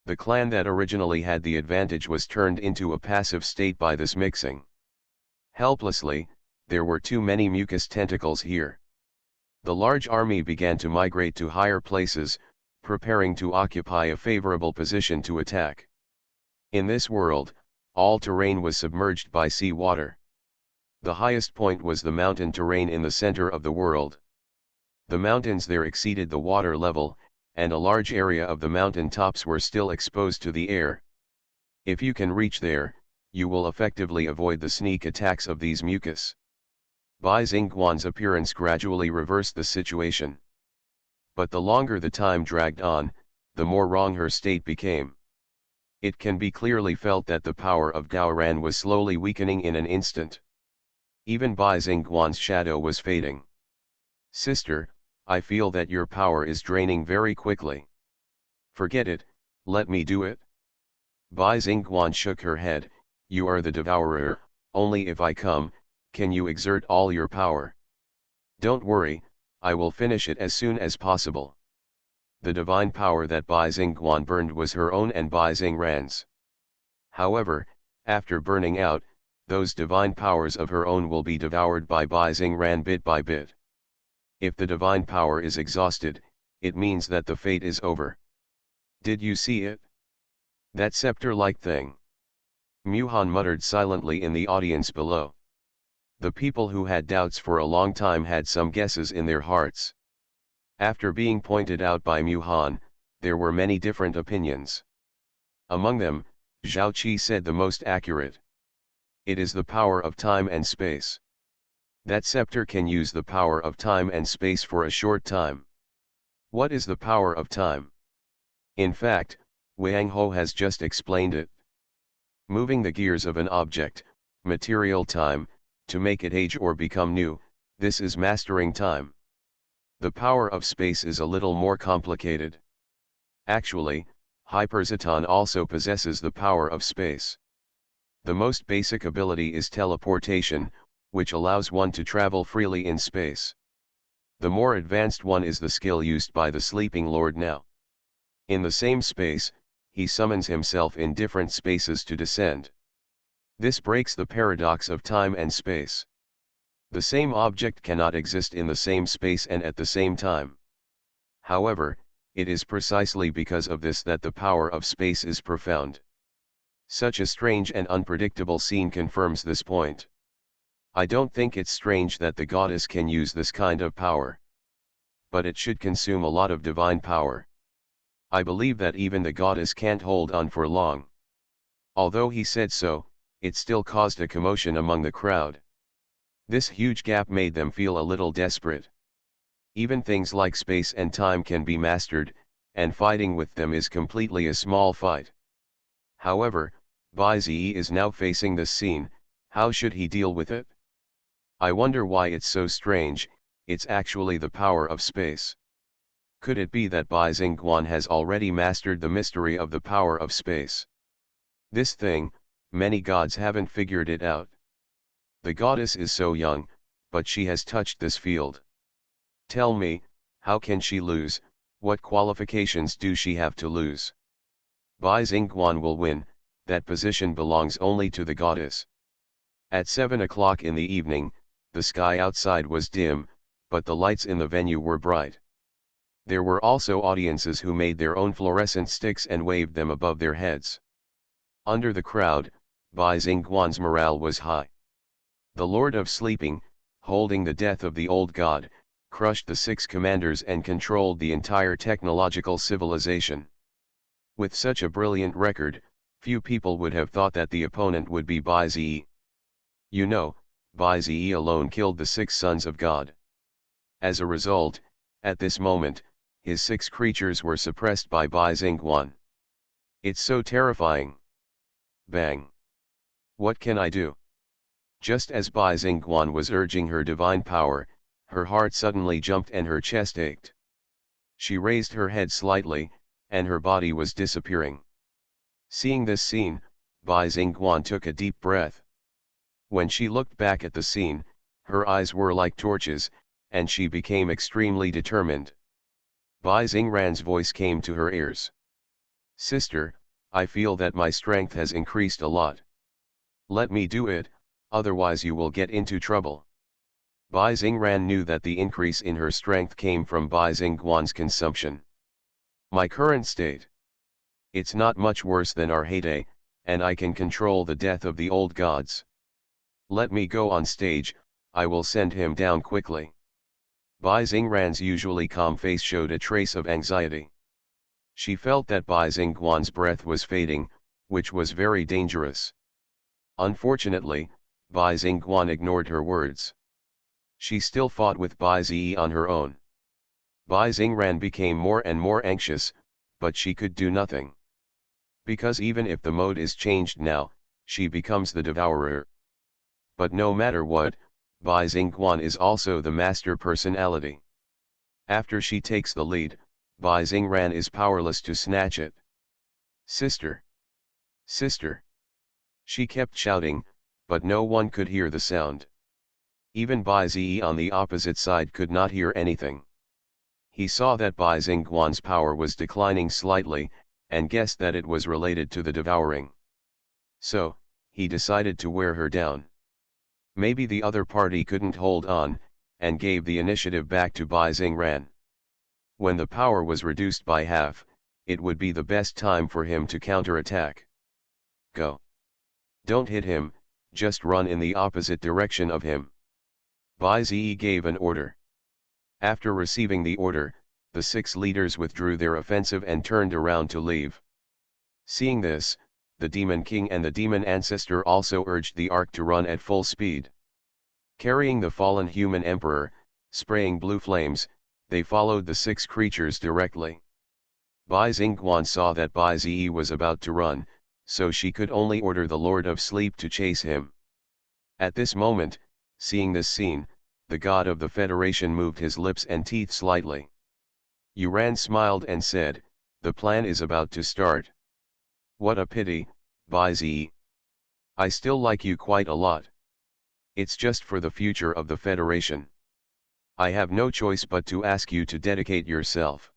The clan that originally had the advantage was turned into a passive state by this mixing. Helplessly, there were too many mucus tentacles here. The large army began to migrate to higher places, preparing to occupy a favorable position to attack. In this world, all terrain was submerged by sea water. The highest point was the mountain terrain in the center of the world. The mountains there exceeded the water level, and a large area of the mountain tops were still exposed to the air. If you can reach there, you will effectively avoid the sneak attacks of these mucus. Bai Xingguan's appearance gradually reversed the situation. But the longer the time dragged on, the more wrong her state became. It can be clearly felt that the power of Gaoran was slowly weakening in an instant. Even Bai Xingguan's shadow was fading. Sister, I feel that your power is draining very quickly. Forget it, let me do it. Bai Xingguan shook her head. You are the devourer, only if I come, can you exert all your power. Don't worry, I will finish it as soon as possible. The divine power that Bai Xingguan burned was her own and Bai Xingran's. However, after burning out, those divine powers of her own will be devoured by Bai Xingran bit by bit. If the divine power is exhausted, it means that the fate is over. Did you see it? That scepter-like thing. Muhan muttered silently in the audience below. The people who had doubts for a long time had some guesses in their hearts. After being pointed out by Muhan, there were many different opinions. Among them, Zhao Qi said the most accurate. It is the power of time and space. That scepter can use the power of time and space for a short time. What is the power of time? In fact, Wang Ho has just explained it. Moving the gears of an object, material time, to make it age or become new, this is mastering time. The power of space is a little more complicated. Actually, Hyperzaton also possesses the power of space. The most basic ability is teleportation, which allows one to travel freely in space. The more advanced one is the skill used by the Sleeping Lord now. In the same space, he summons himself in different spaces to descend. This breaks the paradox of time and space. The same object cannot exist in the same space and at the same time. However, it is precisely because of this that the power of space is profound. Such a strange and unpredictable scene confirms this point. I don't think it's strange that the goddess can use this kind of power. But it should consume a lot of divine power. I believe that even the goddess can't hold on for long. Although he said so, it still caused a commotion among the crowd. This huge gap made them feel a little desperate. Even things like space and time can be mastered, and fighting with them is completely a small fight. However, Bai-Zi is now facing this scene. How should he deal with it? I wonder why it's so strange. It's actually the power of space. Could it be that Bai Xingguan has already mastered the mystery of the power of space? This thing, many gods haven't figured it out. The goddess is so young, but she has touched this field. Tell me, how can she lose? What qualifications do she have to lose? Bai Xingguan will win. That position belongs only to the goddess. At 7 o'clock in the evening, the sky outside was dim, but the lights in the venue were bright. There were also audiences who made their own fluorescent sticks and waved them above their heads. Under the crowd, Bai Xingguan's morale was high. The Lord of Sleeping, holding the death of the old god, crushed the 6 commanders and controlled the entire technological civilization. With such a brilliant record, few people would have thought that the opponent would be Bai-Zi. You know, Bai-Zi alone killed the 6 sons of God. As a result, at this moment, his 6 creatures were suppressed by Bai Xingguan. It's so terrifying. Bang! What can I do? Just as Bai Xingguan was urging her divine power, her heart suddenly jumped and her chest ached. She raised her head slightly, and her body was disappearing. Seeing this scene, Bai Xingguan took a deep breath. When she looked back at the scene, her eyes were like torches, and she became extremely determined. Bai Xingran's voice came to her ears. Sister, I feel that my strength has increased a lot. Let me do it, otherwise you will get into trouble. Bai Xingran knew that the increase in her strength came from Bai Xingguan's consumption. My current state. It's not much worse than our heyday, and I can control the death of the old gods. Let me go on stage, I will send him down quickly. Bai Xingran's usually calm face showed a trace of anxiety. She felt that Bai Xingguan's breath was fading, which was very dangerous. Unfortunately, Bai Xingguan ignored her words. She still fought with Bai Zi on her own. Bai Xingran became more and more anxious, but she could do nothing. Because even if the mode is changed now, she becomes the devourer. But no matter what, Bai Xingguan is also the master personality. After she takes the lead, Bai Xingran is powerless to snatch it. Sister! Sister! She kept shouting, but no one could hear the sound. Even Bai Zi on the opposite side could not hear anything. He saw that Bai Xingguan's power was declining slightly, and guessed that it was related to the devouring. So, he decided to wear her down. Maybe the other party couldn't hold on, and gave the initiative back to Bai Xingran. When the power was reduced by half, it would be the best time for him to counterattack. Go! Don't hit him, just run in the opposite direction of him. Bai Zi gave an order. After receiving the order, the 6 leaders withdrew their offensive and turned around to leave. Seeing this, the Demon King and the Demon Ancestor also urged the Ark to run at full speed. Carrying the fallen human emperor, spraying blue flames, they followed the 6 creatures directly. Bai Xingguan saw that Bai Zi was about to run, so she could only order the Lord of Sleep to chase him. At this moment, seeing this scene, the god of the Federation moved his lips and teeth slightly. Yuran smiled and said, "The plan is about to start." "What a pity, Bai Zi. I still like you quite a lot. It's just for the future of the Federation. I have no choice but to ask you to dedicate yourself."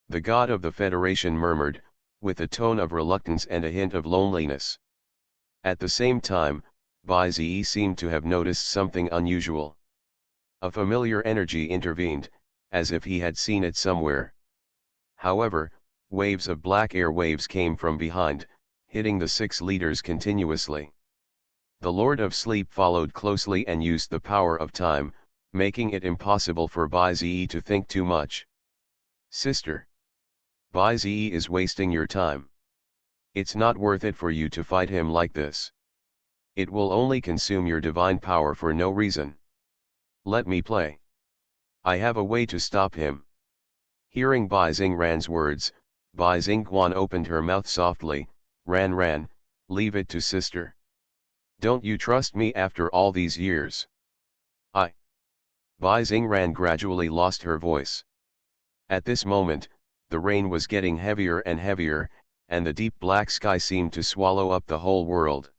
The god of the Federation murmured, with a tone of reluctance and a hint of loneliness. At the same time, Bai Zi seemed to have noticed something unusual. A familiar energy intervened, as if he had seen it somewhere. However, waves of black air waves came from behind, hitting the 6 leaders continuously. The Lord of Sleep followed closely and used the power of time, making it impossible for Bai Zi to think too much. "Sister, Bai Zi is wasting your time. It's not worth it for you to fight him like this. It will only consume your divine power for no reason. Let me play. I have a way to stop him." Hearing Bai Xingran's words, Bai Xingguan opened her mouth softly. Ran, leave it to sister. Don't you trust me after all these years?" "I." Bai Xingran gradually lost her voice. At this moment, the rain was getting heavier and heavier, and the deep black sky seemed to swallow up the whole world.